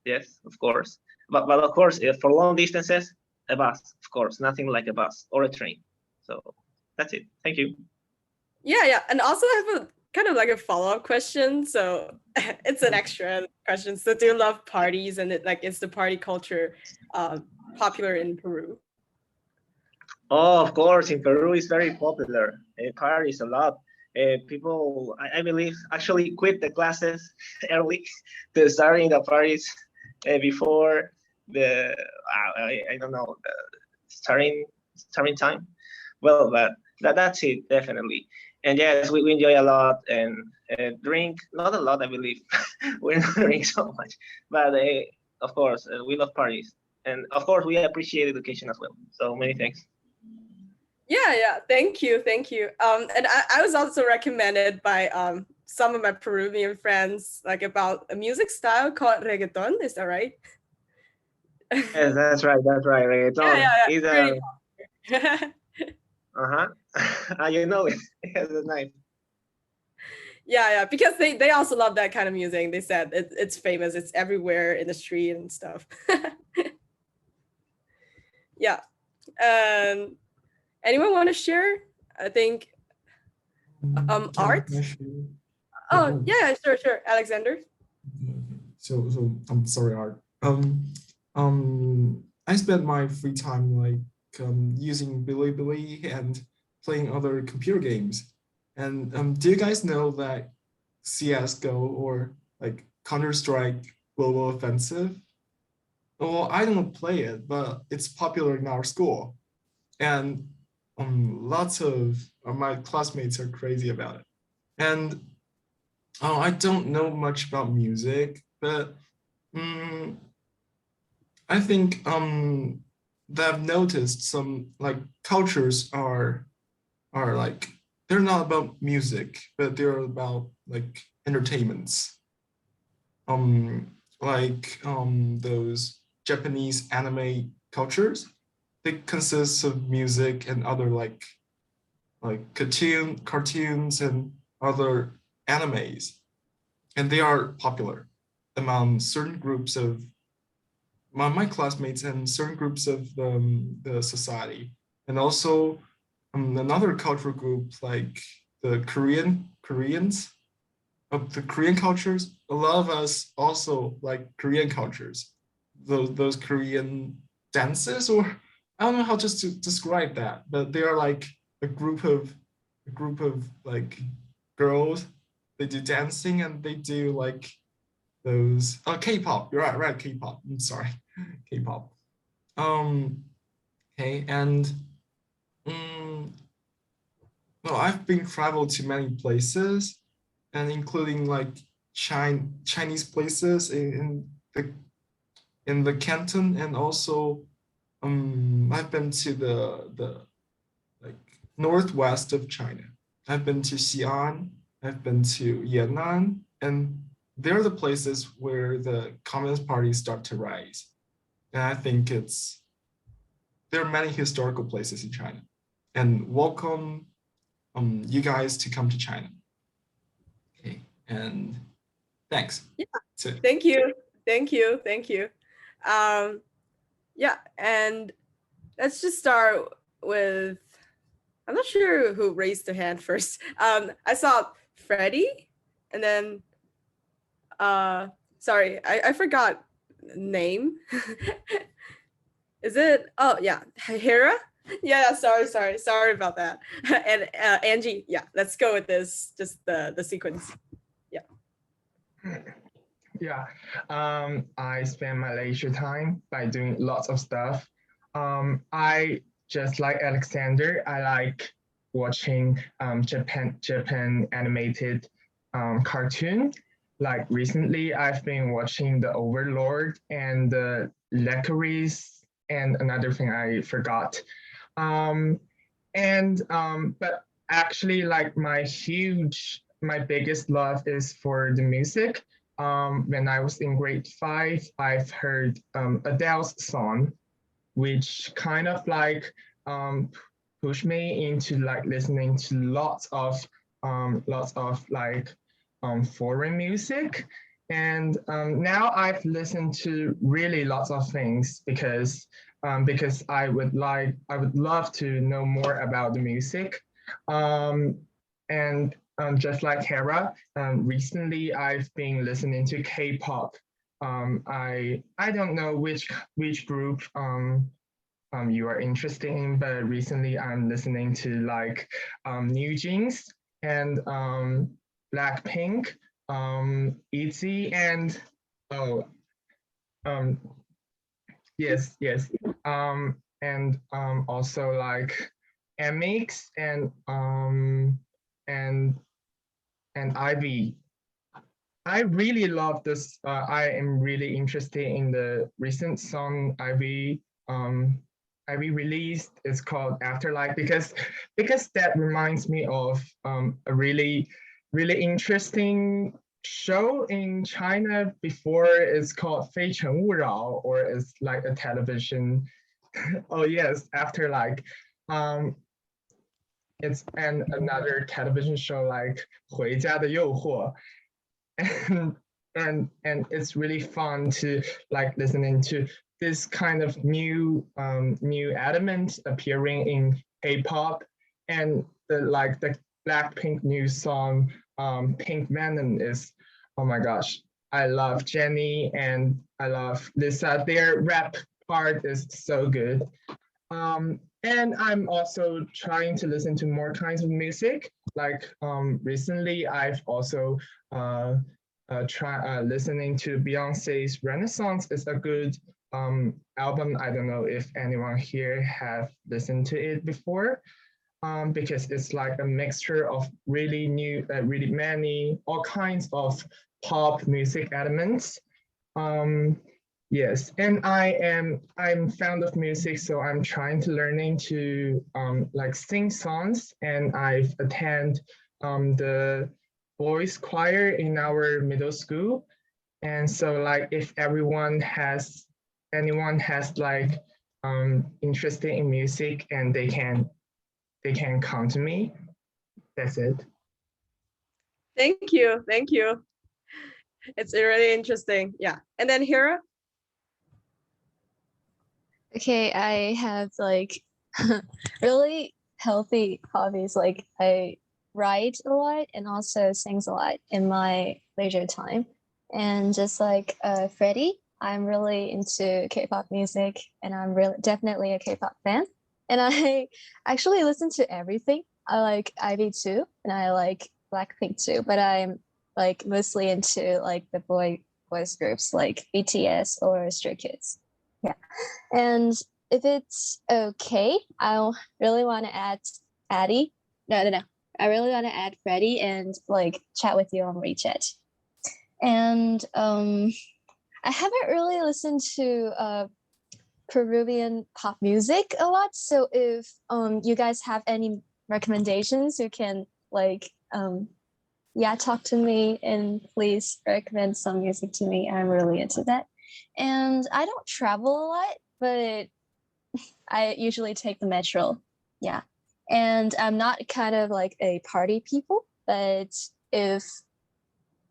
Yes, of course. But of course, for long distances, a bus. Of course, nothing like a bus or a train. So that's it. Thank you. Yeah, and also I have a kind of like a follow-up question. So it's an extra question. So do you love parties, and is the party culture popular in Peru? Oh, of course, in Peru it's very popular. Parties a lot. People, I believe, actually quit the classes early to starting the parties before the I don't know the starting time. Well, but that's it definitely. And yes, we enjoy a lot and drink not a lot, I believe. We don't drink so much, but of course we love parties, and of course we appreciate education as well. So many thanks. Yeah. Thank you. And I was also recommended by some of my Peruvian friends about a music style called reggaeton. Is that right? Yes, that's right. Reggaeton Yeah. is Pretty you know it. Yes, that's nice. Yeah, because they also love that kind of music. They said it's famous. It's everywhere in the street and stuff. Yeah. Anyone want to share? I think art. Oh yeah, sure, Alexander. So I'm sorry, Art. I spend my free time using Bilibili and playing other computer games. And do you guys know that CS:GO or Counter-Strike Global Offensive? Well, I don't play it, but it's popular in our school, and lots of my classmates are crazy about it. And I don't know much about music, but I think that I've noticed some cultures are they're not about music, but they're about entertainments. Those Japanese anime cultures, they consist of music and other cartoons and other animes, and they are popular among certain groups of my classmates and certain groups of the society, and also another cultural group like the Koreans of the Korean cultures. A lot of us also like Korean cultures, those Korean dances, or I don't know how just to describe that, but they are like a group of girls. They do dancing and they do those K-pop. You're right, K-pop. I'm sorry, K-pop. Okay, and well, I've been traveled to many places, and including Chinese places in the Canton, and also I've been to the northwest of China. I've been to Xi'an, I've been to Yan'an, and they're the places where the Communist Party start to rise. And I think there are many historical places in China. And welcome you guys to come to China. Okay, and thanks. Yeah. Thank you. Yeah, and let's just start with, I'm not sure who raised the hand first. I saw Freddie, and then sorry, I forgot name. Is it? Oh yeah, Hera. Yeah, sorry about that. And Angie, yeah, let's go with this. Just the sequence. Yeah. Yeah, I spend my leisure time by doing lots of stuff. I just like Alexander. I like watching Japan animated cartoon. Like recently, I've been watching The Overlord and the Licorice and another thing I forgot. But actually, like my biggest love is for the music. when I was in grade 5, I've heard Adele's song, which kind of like pushed me into like listening to lots of like foreign music. And now I've listened to really lots of things because I would love to know more about the music. And just like Hera, recently I've been listening to K-pop. I don't know which group you are interested in, but recently I'm listening to like New Jeans and Blackpink, ITZY, and oh um yes and also like MX and Ivy. I really love this. I am really interested in the recent song Ivy released. It's called Afterlife because that reminds me of a really interesting show in China before. It's called 非诚勿扰, or it's like a television. Oh yes, Afterlife. Um, it's another television show like 回家的诱惑. and and it's really fun to like listening to this kind of new element appearing in K-pop, and the Blackpink new song Pink Venom is, oh my gosh, I love Jennie and I love Lisa. Their rap part is so good. And I'm also trying to listen to more kinds of music. Like recently, I've also try listening to Beyonce's Renaissance. Is a good album. I don't know if anyone here have listened to it before, because it's like a mixture of really really many, all kinds of pop music elements. Yes, and I'm fond of music, so I'm trying to learning to like sing songs, and I've attend the boys choir in our middle school. And so like if anyone has like interested in music, and they can come to me. That's it. Thank you. Thank you. It's really interesting. Yeah. And then Hira? Okay, I have like really healthy hobbies. Like I write a lot and also sings a lot in my leisure time. And just like Freddie, I'm really into K-pop music, and I'm really definitely a K-pop fan. And I actually listen to everything. I like Ivy too, and I like Blackpink too. But I'm like mostly into like the boys groups like BTS or Stray Kids. Yeah. And if it's okay, I really want to add Addie. No. I really want to add Freddie and like chat with you on WeChat. And I haven't really listened to Peruvian pop music a lot. So if you guys have any recommendations, you can like talk to me and please recommend some music to me. I'm really into that. And I don't travel a lot, but I usually take the metro. Yeah. And I'm not kind of like a party people, but if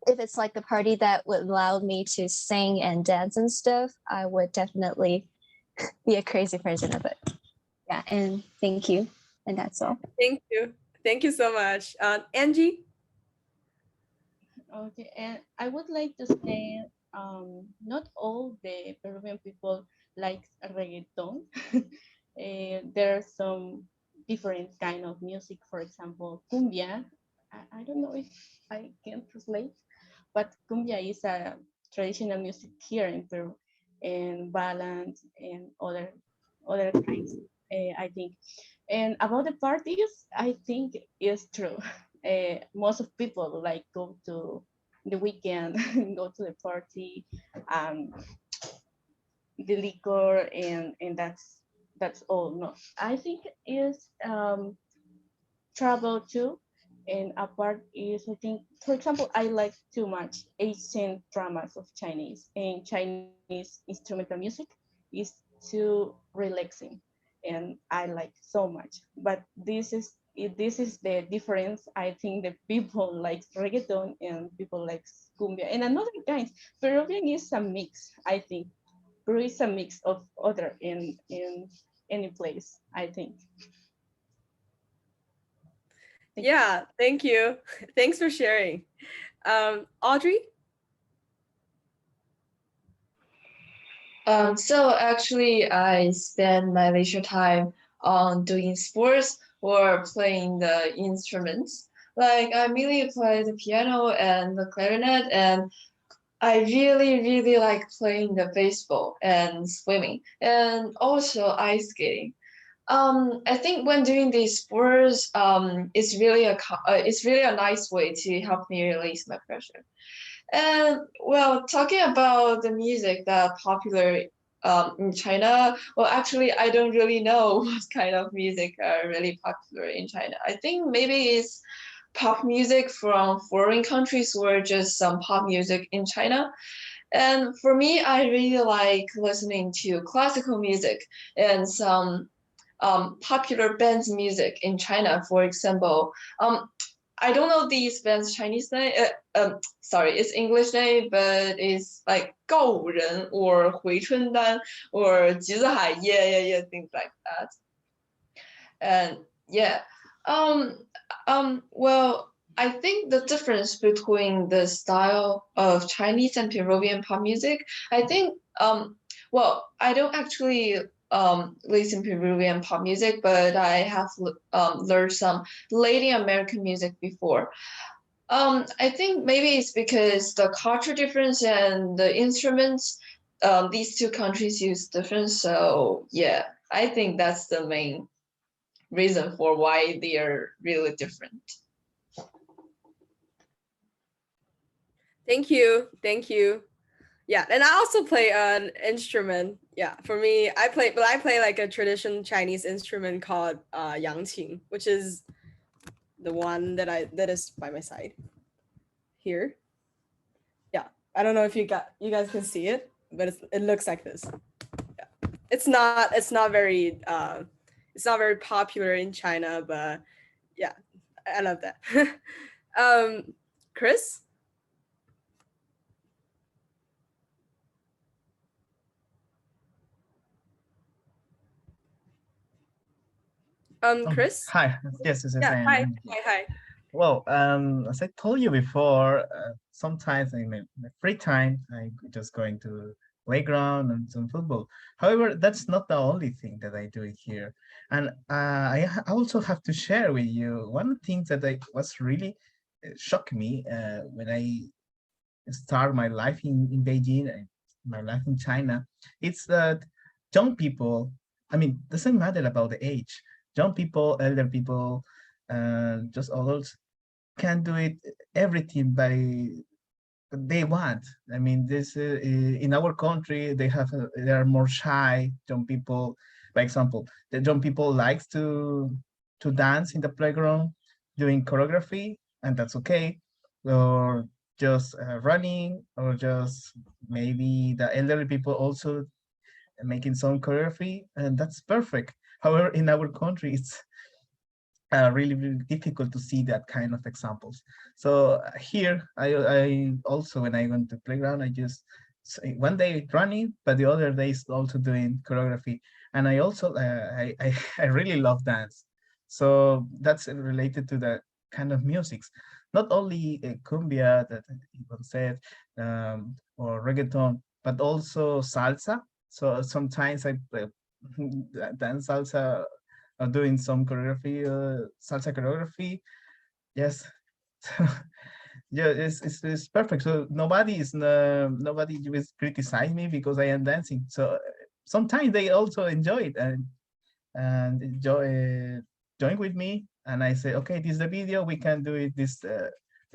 it's like the party that would allow me to sing and dance and stuff, I would definitely be a crazy person of it. Yeah. And thank you. And that's all. Thank you. Thank you so much. Angie? Okay, and I would like to say, not all the Peruvian people like reggaeton. There are some different kind of music. For example, cumbia. I don't know if I can translate, but cumbia is a traditional music here in Peru, and ballads and other kinds. I think. And about the parties, I think it's true. Most of people like go to the weekend, go to the party, um, the liquor, and that's all. No, I think is travel too. And apart is, I think, for example, I like too much ancient dramas of Chinese, and Chinese instrumental music is too relaxing, and I like so much. But this is the difference. I think the people like reggaeton and people like cumbia and another kinds. Peruvian is a mix, I think. Peru is a mix of other in any place, I think. Yeah, thank you. Thanks for sharing. Audrey? So actually, I spend my leisure time on doing sports or playing the instruments. Like I really play the piano and the clarinet, and I really, really like playing the baseball and swimming, and also ice skating. I think when doing these sports, it's really a nice way to help me release my pressure. And well, talking about the music that popular in China, well, actually, I don't really know what kind of music are really popular in China. I think maybe it's pop music from foreign countries or just some pop music in China. And for me, I really like listening to classical music and some popular bands music in China. For example, I don't know these bands Chinese name. Sorry, it's English name, but it's like 告人 or 回春丹 or 橘子海, yeah, things like that. And yeah, well, I think the difference between the style of Chinese and Peruvian pop music, I think, well, I don't actually listen Peruvian pop music, but I have learned some Latin American music before. I think maybe it's because the culture difference and the instruments, these two countries use different. So yeah, I think that's the main reason for why they are really different. Thank you. Thank you. Yeah, and I also play an instrument. Yeah, for me, I play like a traditional Chinese instrument called yangqing, which is the one that is by my side here. Yeah, I don't know if you guys can see it, but it looks like this. Yeah. It's not very popular in China, but yeah, I love that. Chris? Chris? Hi. Yes, Yeah, I am. hi. Hi. Well, as I told you before, sometimes in my free time, I just going to playground and some football. However, that's not the only thing that I do here. And I also have to share with you one thing that I was really shocked me when I start my life in Beijing and my life in China. It's that young people, I mean, doesn't matter about the age. Young people, elder people, just adults can do it everything by they want. I mean, this in our country they are more shy. Young people, by example, the young people likes to dance in the playground, doing choreography, and that's okay. Or just running, or just maybe the elderly people also making some choreography, and that's perfect. However, in our country, it's really, really difficult to see that kind of examples. So here, I also, when I went to playground, I just one day running, but the other days also doing choreography. And I also, I really love dance. So that's related to the kind of musics, not only cumbia that Ivan said, or reggaeton, but also salsa. So sometimes I dance salsa, doing some choreography, salsa choreography. Yes, yeah, it's perfect. So nobody will criticize me because I am dancing. So sometimes they also enjoy it and enjoy join with me. And I say, okay, this is the video. We can do it this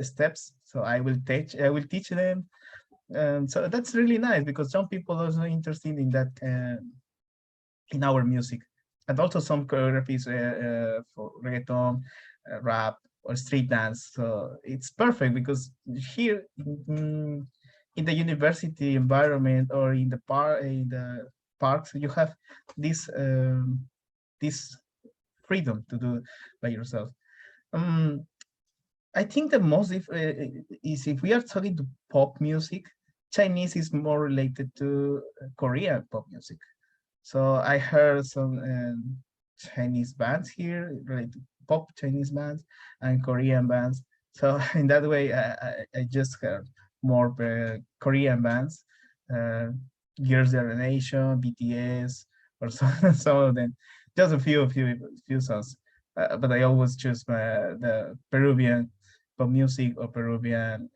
steps. So I will teach them. So that's really nice because some people are also interested in that in our music. And also some choreographies for reggaeton, rap, or street dance. So it's perfect because here in the university environment or in the parks, you have this this freedom to do by yourself. I think the most is if we are talking to pop music, Chinese is more related to Korean pop music. So I heard some Chinese bands here related to pop Chinese bands and Korean bands. So in that way, I just heard more Korean bands, Girls' Generation, BTS, or some of them. Just a few songs. But I always choose the Peruvian pop music or Peruvian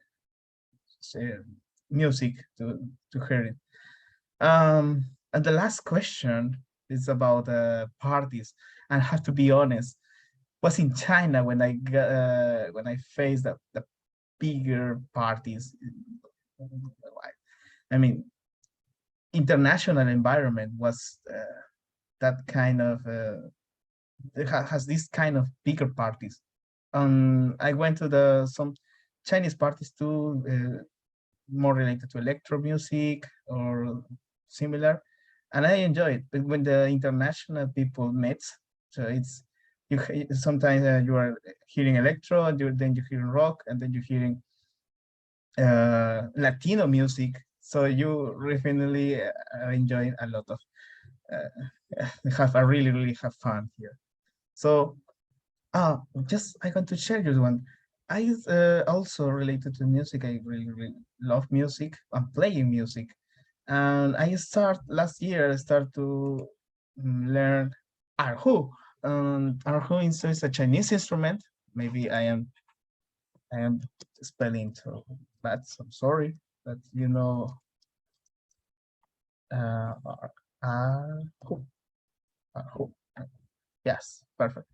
music to hear it. And the last question is about parties. And I have to be honest, was in China when I faced the bigger parties. I mean, international environment was that kind of has this kind of bigger parties. I went to some Chinese parties too, more related to electro music or similar, and I enjoy it. But when the international people met, so it's sometimes you are hearing electro, and then you're hearing rock, and then you're hearing Latino music. So you definitely are enjoying a lot of really have fun here. So just I want to share you one. I also related to music. I really love music. I'm playing music, and I last year. I start to learn erhu. Erhu is a Chinese instrument. Maybe I am spelling too bad. So I'm sorry, but you know, erhu. Yes, perfect.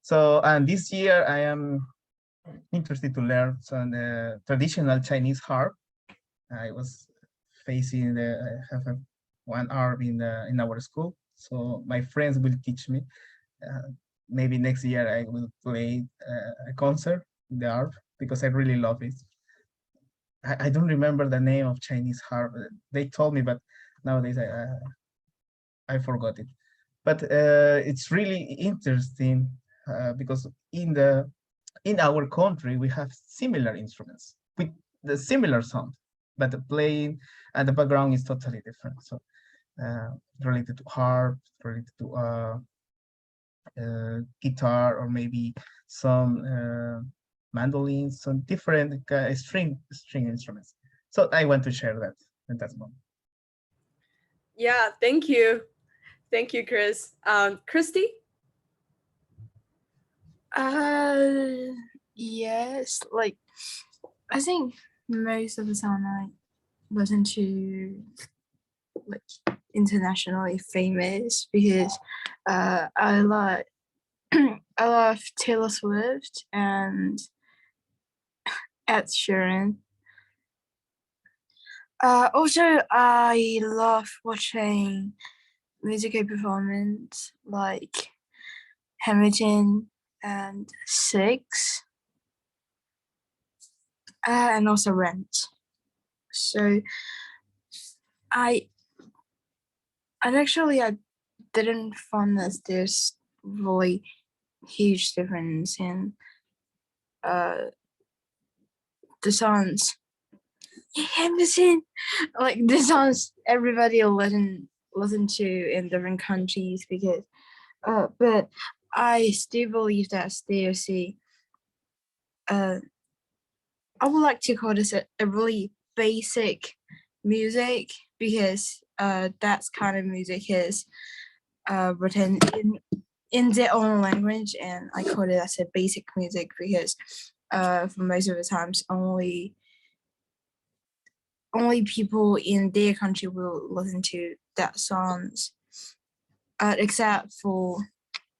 So, and this year I am interested to learn some traditional Chinese harp. I was facing have one harp in our school, so my friends will teach me. Maybe next year I will play a concert in the harp because I really love it. I don't remember the name of Chinese harp. They told me, but nowadays I forgot it. But it's really interesting because in our country we have similar instruments with the similar sound, but the playing and the background is totally different. So related to harp, related to guitar, or maybe some mandolins, some different string instruments. So I want to share that at that moment. Yeah, thank you. Thank you, Chris. Christy? Yes, like I think most of the time I listen to like internationally famous because I like I love Taylor Swift and Ed Sheeran. Also, I love watching musical performance like Hamilton and Six, and also Rent. So I actually I didn't find that there's really huge difference in the songs. Hamilton, like the songs everybody listen to in different countries because but I still believe that there's I would like to call this a really basic music because that kind of music is written in their own language, and I call it as a basic music because for most of the times only people in their country will listen to that songs, except for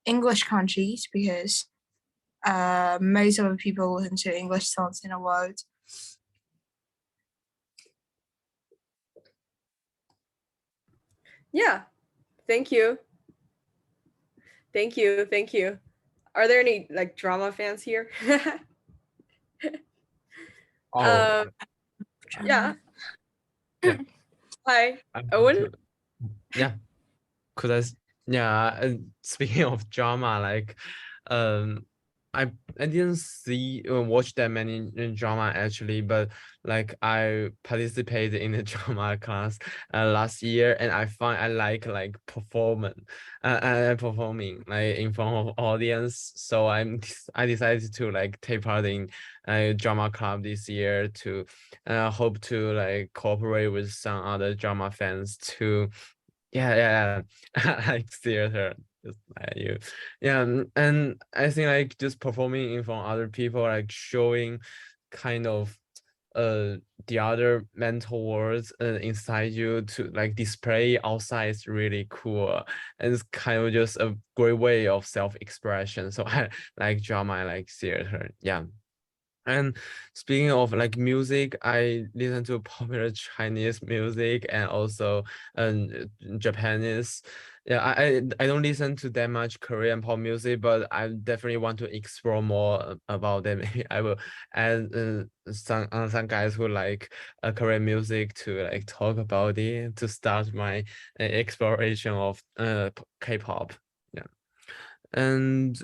English countries because most of the people listen to English songs in the world. Yeah, thank you. Thank you. Are there any like drama fans here? Oh, Yeah. yeah. Hi, I'm Owen. to- yeah. Could I? Yeah. And speaking of drama, like, um, I I didn't see watch that many drama actually, but like I participated in the drama class last year, and I find I like performing like in front of audience. So I decided to like take part in a drama club this year to hope to like cooperate with some other drama fans to yeah, like theater, just like you. Yeah, and I think like just performing in front of other people, like showing kind of the other mental worlds inside you to like display outside is really cool. And it's kind of just a great way of self-expression. So I like drama, I like theater. Yeah. And speaking of like music, I listen to popular Chinese music and also Japanese. Yeah, I don't listen to that much Korean pop music, but I definitely want to explore more about them. Maybe I will add some guys who like Korean music to like talk about it to start my exploration of K-pop. Yeah. And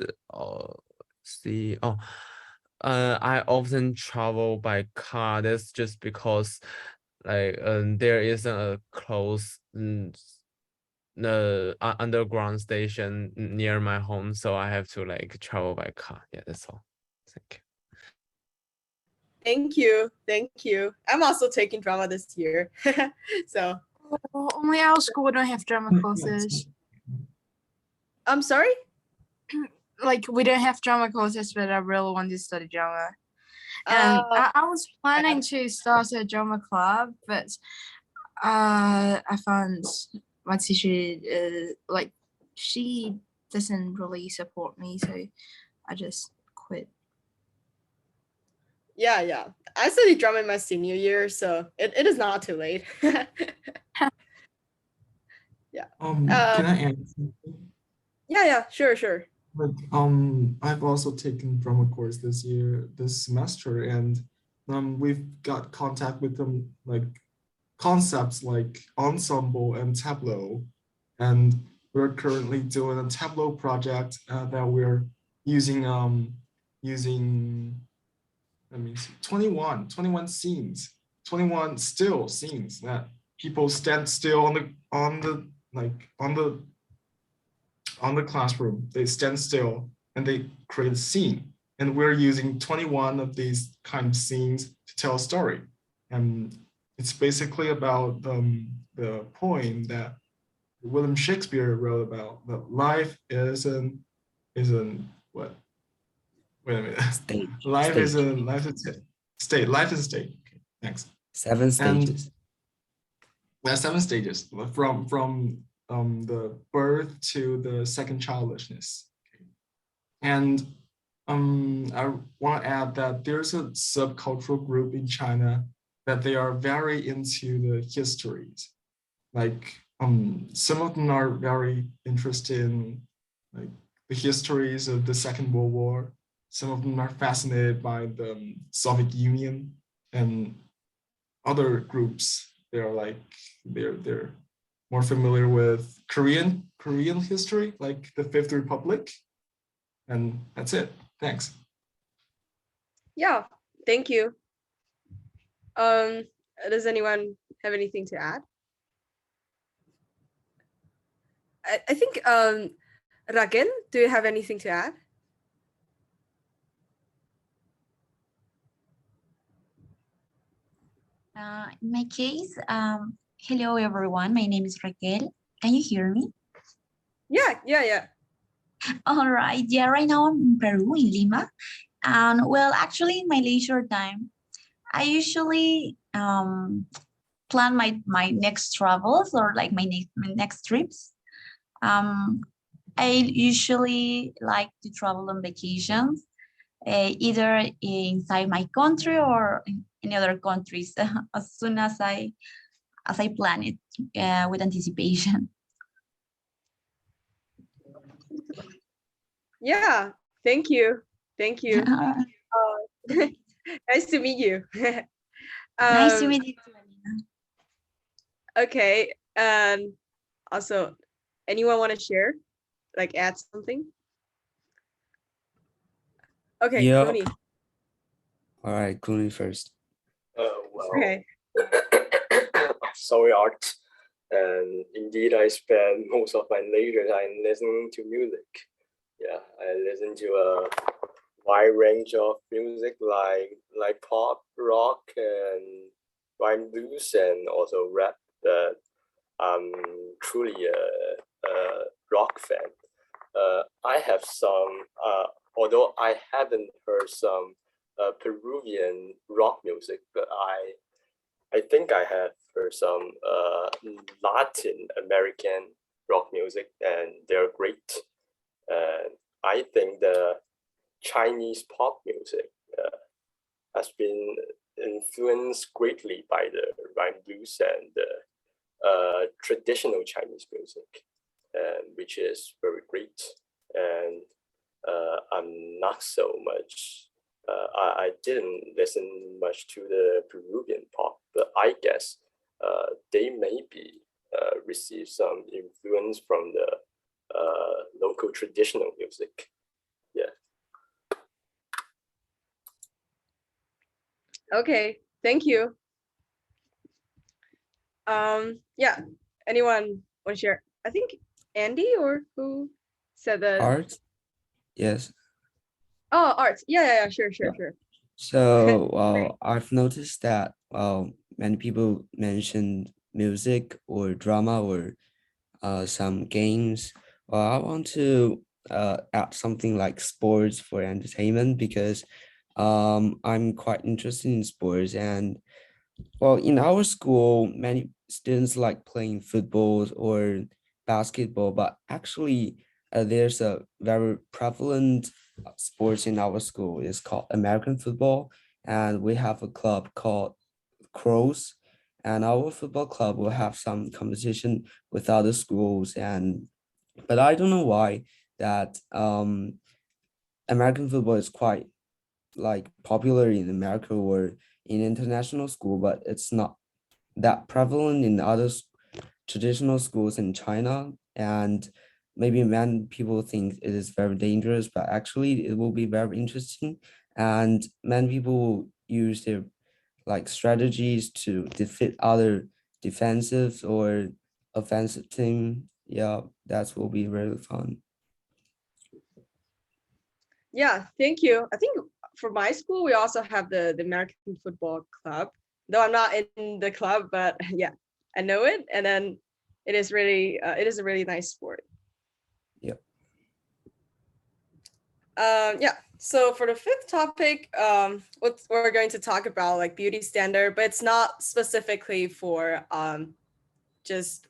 see, oh, I often travel by car. That's just because like there isn't a close underground station near my home, so I have to like travel by car. Yeah, that's all. Thank you. Thank you. Thank you. I'm also taking drama this year. So Only our school don't have drama courses. I'm sorry? Like we don't have drama courses, but I really want to study drama. And I was planning to start a drama club, but I found my teacher like she doesn't really support me, so I just quit. Yeah. I studied drama in my senior year, so it is not too late. Yeah. Can I add something? Yeah, sure. Like, I've also taken drama course this semester, and we've got contact with them, like concepts like ensemble and tableau, and we're currently doing a tableau project that we're using let me see, 21 scenes, 21 still scenes that people stand still on the classroom. They stand still and they create a scene. And we're using 21 of these kind of scenes to tell a story. And it's basically about the poem that William Shakespeare wrote about, that life isn't what? Wait a minute. Stage. Life is Stage. a state. Life is a state. Okay, thanks. 7 stages. And 7 stages from the birth to the second childishness. Okay. And I want to add that there's a subcultural group in China that they are very into the histories. Like some of them are very interested in like the histories of the Second World War. Some of them are fascinated by the Soviet Union, and other groups they're more familiar with Korean history, like the Fifth Republic. And that's it. Thanks. Yeah, thank you. Does anyone have anything to add? I think Raquel, do you have anything to add? In my case, hello everyone, my name is Raquel. Can you hear me? Yeah. All right, yeah, right now I'm in Peru, in Lima. And well, actually in my leisure time, I usually plan my next travels or like my next trips. I usually like to travel on vacations, either inside my country or in other countries as soon as I plan it with anticipation. Yeah, Thank you. Thank you. Nice to meet you. Nice to meet you too, Alina. Okay. Also, anyone want to share? Like add something? Okay, Yeah. Clooney. All right, Clooney first. Well, Okay. sorry, Art. And indeed, I spend most of my leisure time listening to music. Yeah, I listen to a wide range of music like pop, rock, and rhyme blues, and also rap. But I'm truly a rock fan. I have some, although I haven't heard some Peruvian rock music, but I think I have heard some Latin American rock music, and they're great. And I think the Chinese pop music has been influenced greatly by the rhyme blues and the traditional Chinese music, which is very great. And I'm not so much. I didn't listen much to the Peruvian pop, but I guess they maybe receive some influence from the local traditional music. Yeah. Okay, thank you. Yeah, anyone want to share? I think Andy or who said that? Art? Yes. Oh, Art. Yeah, sure. So, I've noticed that many people mentioned music or drama or some games. Well, I want to add something like sports for entertainment because I'm quite interested in sports. And well, in our school, many students like playing football or basketball, but actually there's a very prevalent sports in our school. It's called American football, and we have a club called Crows, and our football club will have some competition with other schools. And but I don't know why that American football is quite like popular in America or in international school, but it's not that prevalent in other traditional schools in China. And maybe many people think it is very dangerous, but actually it will be very interesting. And many people will use their like strategies to defeat other defensive or offensive team. Yeah, that will be really fun. Yeah, thank you. I think for my school, we also have the American Football Club, though I'm not in the club, but yeah, I know it. And then it is a really nice sport. Yeah. Yeah, so for the fifth topic, what we're going to talk about like beauty standard, but it's not specifically for just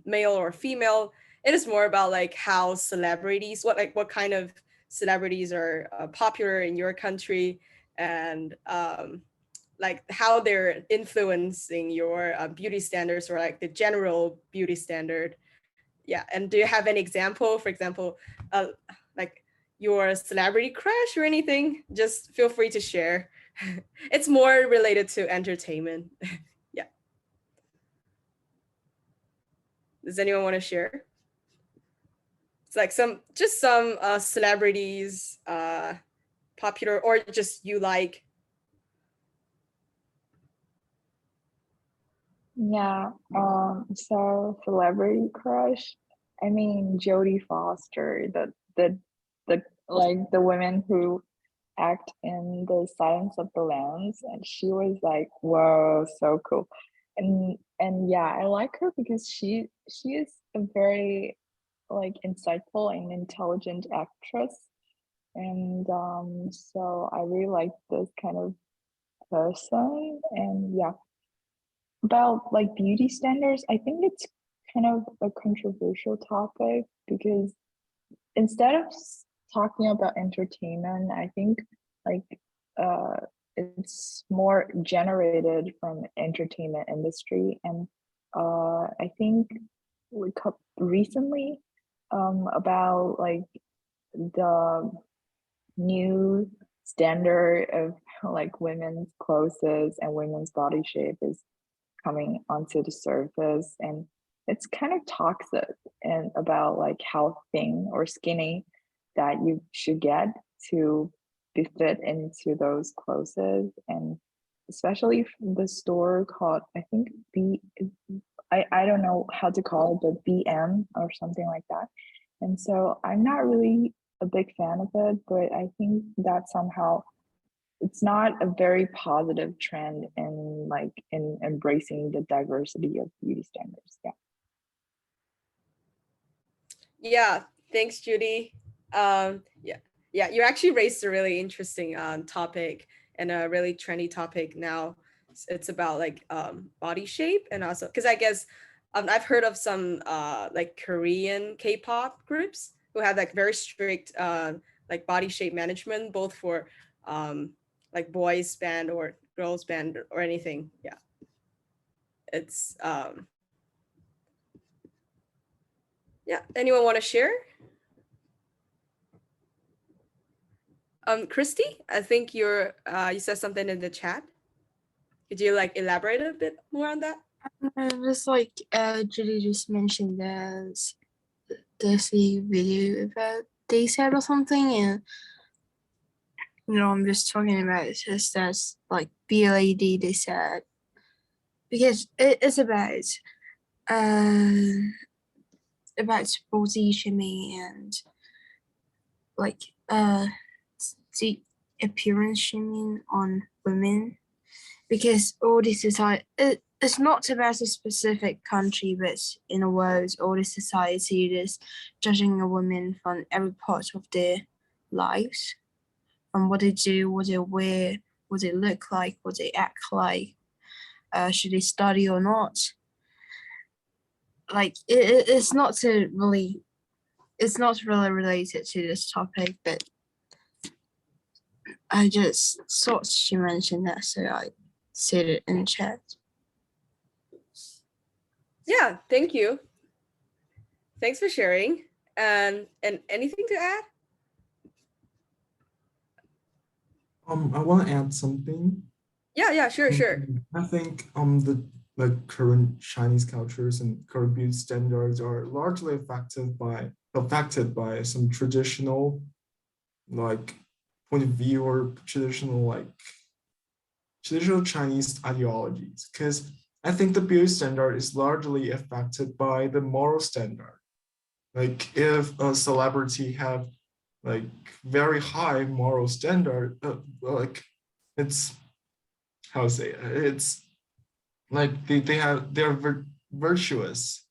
male or female. It is more about like how celebrities, what kind of celebrities are popular in your country, and like how they're influencing your beauty standards or like the general beauty standard. Yeah, and do you have any example? For example, like your celebrity crush or anything? Just feel free to share. It's more related to entertainment. Yeah. Does anyone want to share? It's like some celebrities, popular or just you like. Yeah, so celebrity crush. I mean Jodie Foster, the like the women who act in the Silence of the Lambs, and she was like, whoa, so cool. And yeah, I like her because she is a very like insightful and intelligent actress. And so I really like this kind of person. And yeah, about like beauty standards, I think it's kind of a controversial topic because instead of talking about entertainment, I think like uh it's more generated from entertainment industry. And I think recently about like the new standard of like women's clothes and women's body shape is coming onto the surface, and it's kind of toxic and about like how thin or skinny that you should get to be fit into those clothes. And especially the store called, I think I don't know how to call it, but BM or something like that. And so I'm not really a big fan of it, but I think that somehow it's not a very positive trend in like in embracing the diversity of beauty standards. Yeah. Yeah, thanks, Judy. Yeah, you actually raised a really interesting topic and a really trendy topic now. It's about like body shape, and also because I guess I've heard of some like Korean K-pop groups who have like very strict like body shape management, both for like boys band or girls band or anything. Yeah, it's yeah. Anyone want to share? Christy, I think you said something in the chat. Could you like elaborate a bit more on that? Just like Judy just mentioned, there's a video about they said or something, and I'm just talking about it just as like BLAD they said, because it's about body shaming and like the appearance shaming on women, because all this society it's not about a specific country, but in a world, all the society is judging a woman from every part of their lives, from what they do, what they wear, what they look like, what they act like, should they study or not. Like it's not really related to this topic, but I just thought she mentioned that, so I said it in chat. Yeah, thank you. Thanks for sharing. And anything to add? I want to add something. Yeah, sure. I think the like current Chinese cultures and current beauty standards are largely affected by some traditional like point of view or traditional Chinese ideologies. Because I think the beauty standard is largely affected by the moral standard. Like if a celebrity have like very high moral standard, like it's how to say it, it's like they're virtuous.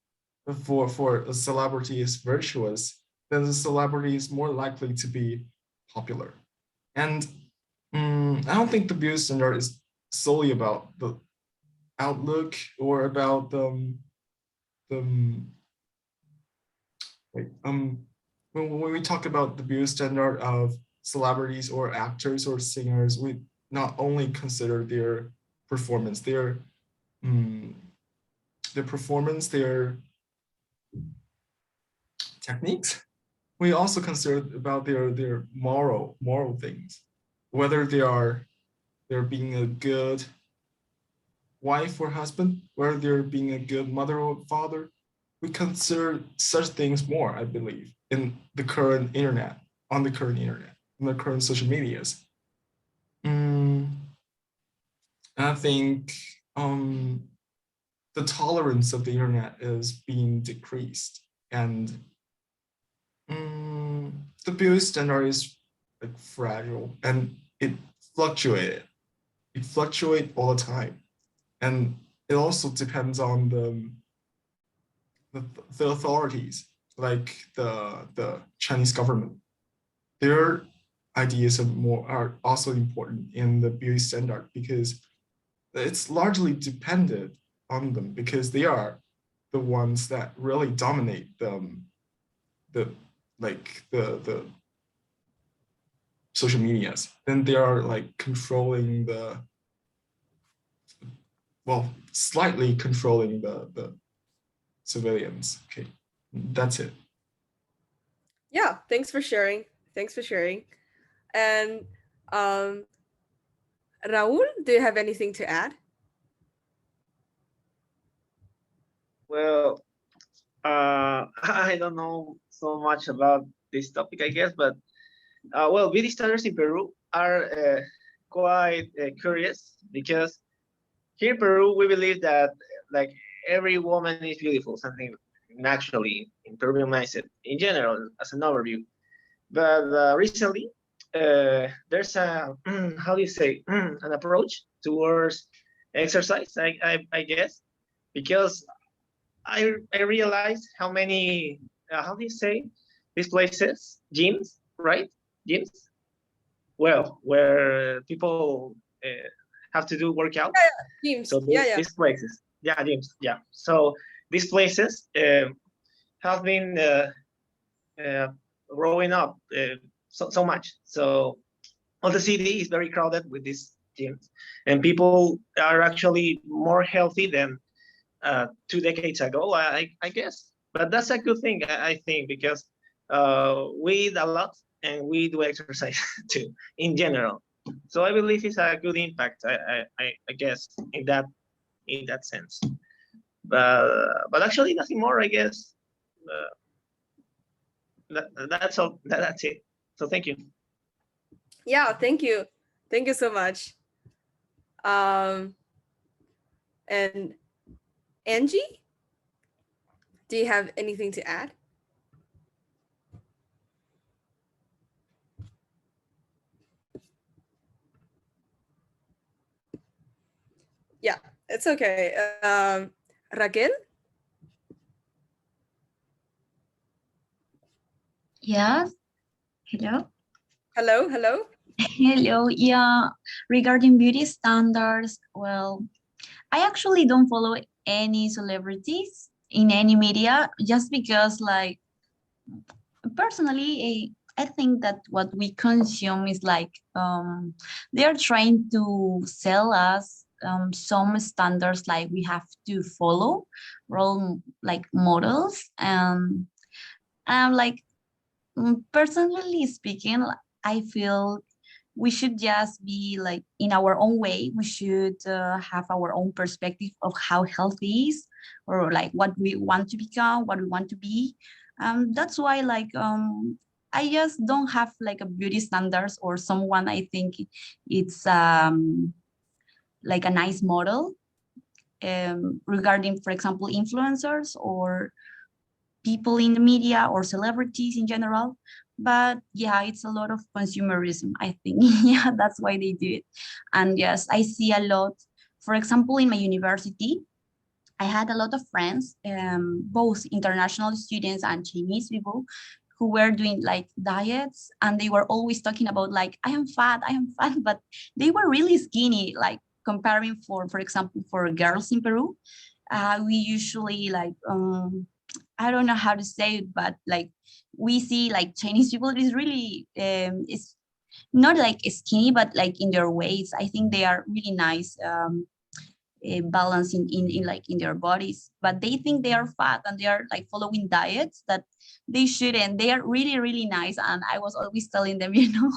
For a celebrity is virtuous, then the celebrity is more likely to be popular. And I don't think the beauty standard is solely about the outlook or about the like when we talk about the beauty standard of celebrities or actors or singers, we not only consider their performance, their performance, their techniques. We also consider about their moral things, whether they're being a good wife or husband, whether they're being a good mother or father. We consider such things more, I believe, in the current internet, on the current social medias. I think the tolerance of the internet is being decreased, and the beauty standard is like fragile, and it fluctuates all the time, and it also depends on the authorities, like the Chinese government. Their ideas are also important in the beauty standard, because it's largely dependent on them, because they are the ones that really dominate the social medias. Then they are like controlling slightly controlling the civilians. Okay, that's it. Yeah, thanks for sharing. And Raul, do you have anything to add? Well, I don't know so much about this topic, I guess, but well, beauty standards in Peru are quite curious because here in Peru we believe that like every woman is beautiful, something naturally in Peruvian mindset in general as an overview. But recently, there's a how do you say an approach towards exercise, I guess, because I realized how many how do you say these places gyms, right? Gyms, well, where people have to do workouts. Gyms. So these places, yeah, gyms, yeah. So these places have been growing up so much. So all the city is very crowded with these gyms, and people are actually more healthy than 2 decades ago, I guess. But that's a good thing, I think, because we eat a lot and we do exercise too, in general. So I believe it's a good impact, I guess, in that sense. But actually nothing more, I guess. That's all. That's it. So thank you. Yeah, thank you. Thank you so much. And Angie, do you have anything to add? Yeah, it's okay. Raquel? Yes. Hello. Hello, hello. Hello. Yeah. Regarding beauty standards, well, I actually don't follow any celebrities in any media just because, like, personally, I think that what we consume is like they are trying to sell us some standards like we have to follow role like models and like personally speaking, I feel we should just be like in our own way. We should have our own perspective of how health is, or like what we want to become, what we want to be. That's why like I just don't have like a beauty standards or someone I think it's like a nice model regarding, for example, influencers or people in the media or celebrities in general. But yeah, it's a lot of consumerism, I think. Yeah, that's why they do it. And yes, I see a lot. For example, in my university, I had a lot of friends, both international students and Chinese people, who were doing like diets, and they were always talking about like I am fat, but they were really skinny. Like comparing for example, for girls in Peru, we usually like I don't know how to say it, but like we see like Chinese people is really it's not like skinny, but like in their ways. I think they are really nice. Balance in like in their bodies, but they think they are fat and they are like following diets that they shouldn't. They are really really nice, and I was always telling them, you know,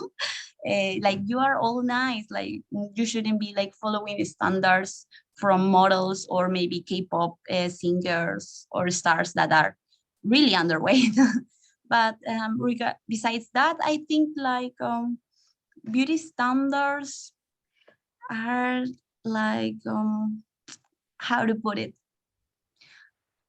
like you are all nice, like you shouldn't be like following standards from models or maybe K-pop singers or stars that are really underweight. But besides that, I think like beauty standards are like how to put it,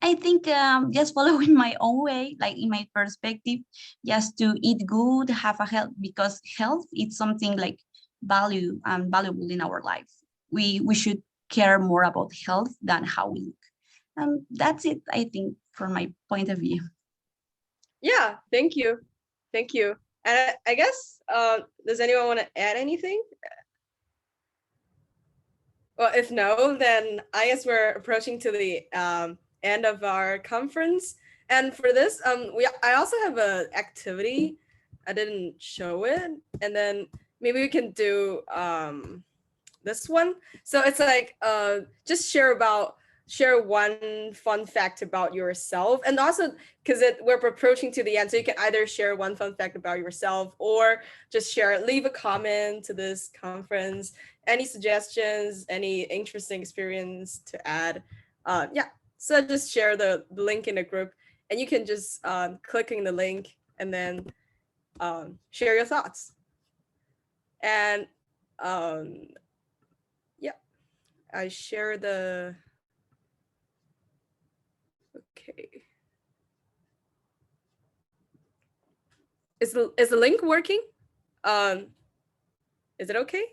I think just following my own way, like in my perspective, just to eat good, have a health, because health is something like value and valuable in our life. We should care more about health than how we look. That's it, I think, from my point of view. Yeah, thank you. Thank you. And I guess, does anyone want to add anything? Well, if no, then I guess we're approaching to the end of our conference. And for this, I also have an activity. I didn't show it, and then maybe we can do this one. So it's like just share about share one fun fact about yourself, and also because we're approaching to the end, so you can either share one fun fact about yourself or just leave a comment to this conference, any suggestions, any interesting experience to add. Yeah, so just share the link in the group, and you can just clicking the link and then share your thoughts. And yeah, I share the. Okay. Is the link working? Is it okay?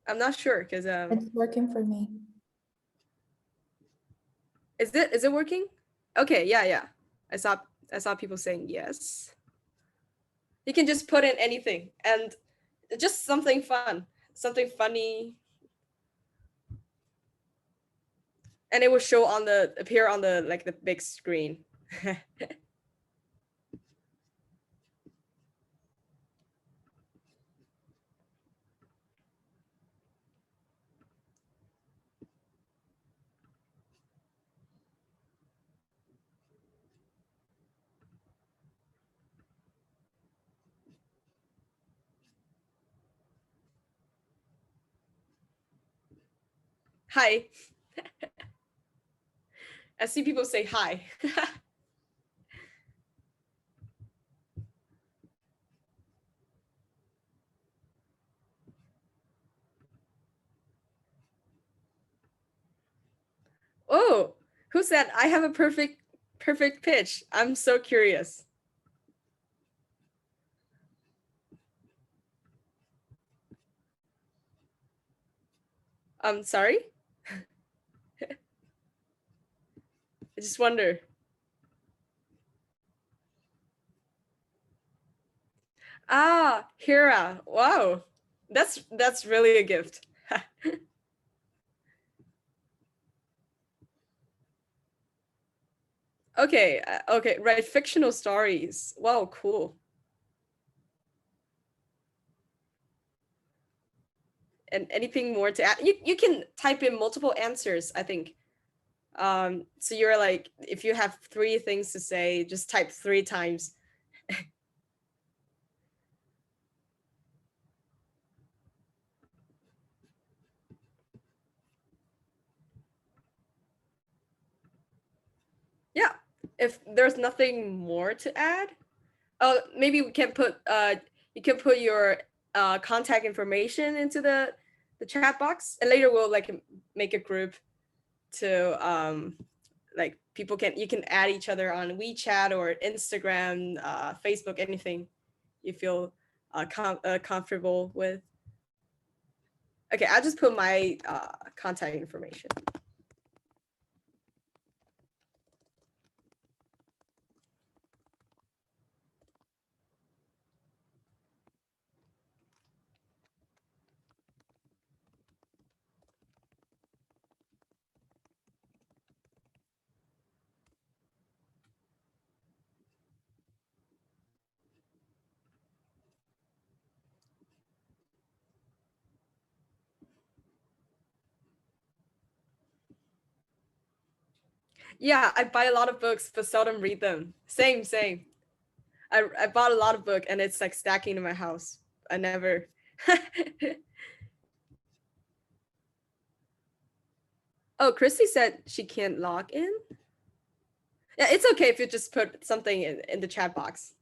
I'm not sure because it's working for me. Is it working? Okay, yeah. I saw people saying yes. You can just put in anything and just something fun, something funny. And it will appear on the big screen. Hi. I see people say hi. Oh, who said I have a perfect pitch? I'm so curious. Sorry. I just wonder. Ah, Hira. Wow. That's really a gift. Okay, okay, right. Fictional stories. Wow, cool. And anything more to add? You can type in multiple answers, I think. So you're like, if you have 3 things to say, just type 3 times. Yeah, if there's nothing more to add, maybe we can put you can put your contact information into the chat box, and later we'll like make a group to like you can add each other on WeChat or Instagram, Facebook, anything you feel comfortable with. Okay, I'll just put my contact information. Yeah, I buy a lot of books but seldom read them. Same. I bought a lot of books and it's like stacking in my house. I never. Oh, Christy said she can't log in. Yeah, it's okay if you just put something in the chat box.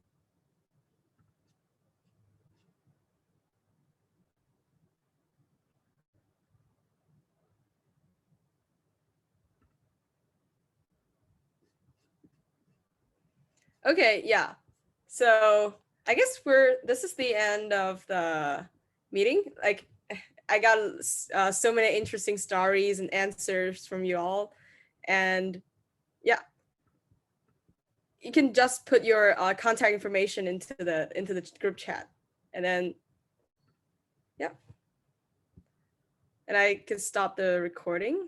Okay, yeah. So I guess this is the end of the meeting. Like I got so many interesting stories and answers from you all. And yeah, you can just put your contact information into the group chat, and then yeah. And I can stop the recording.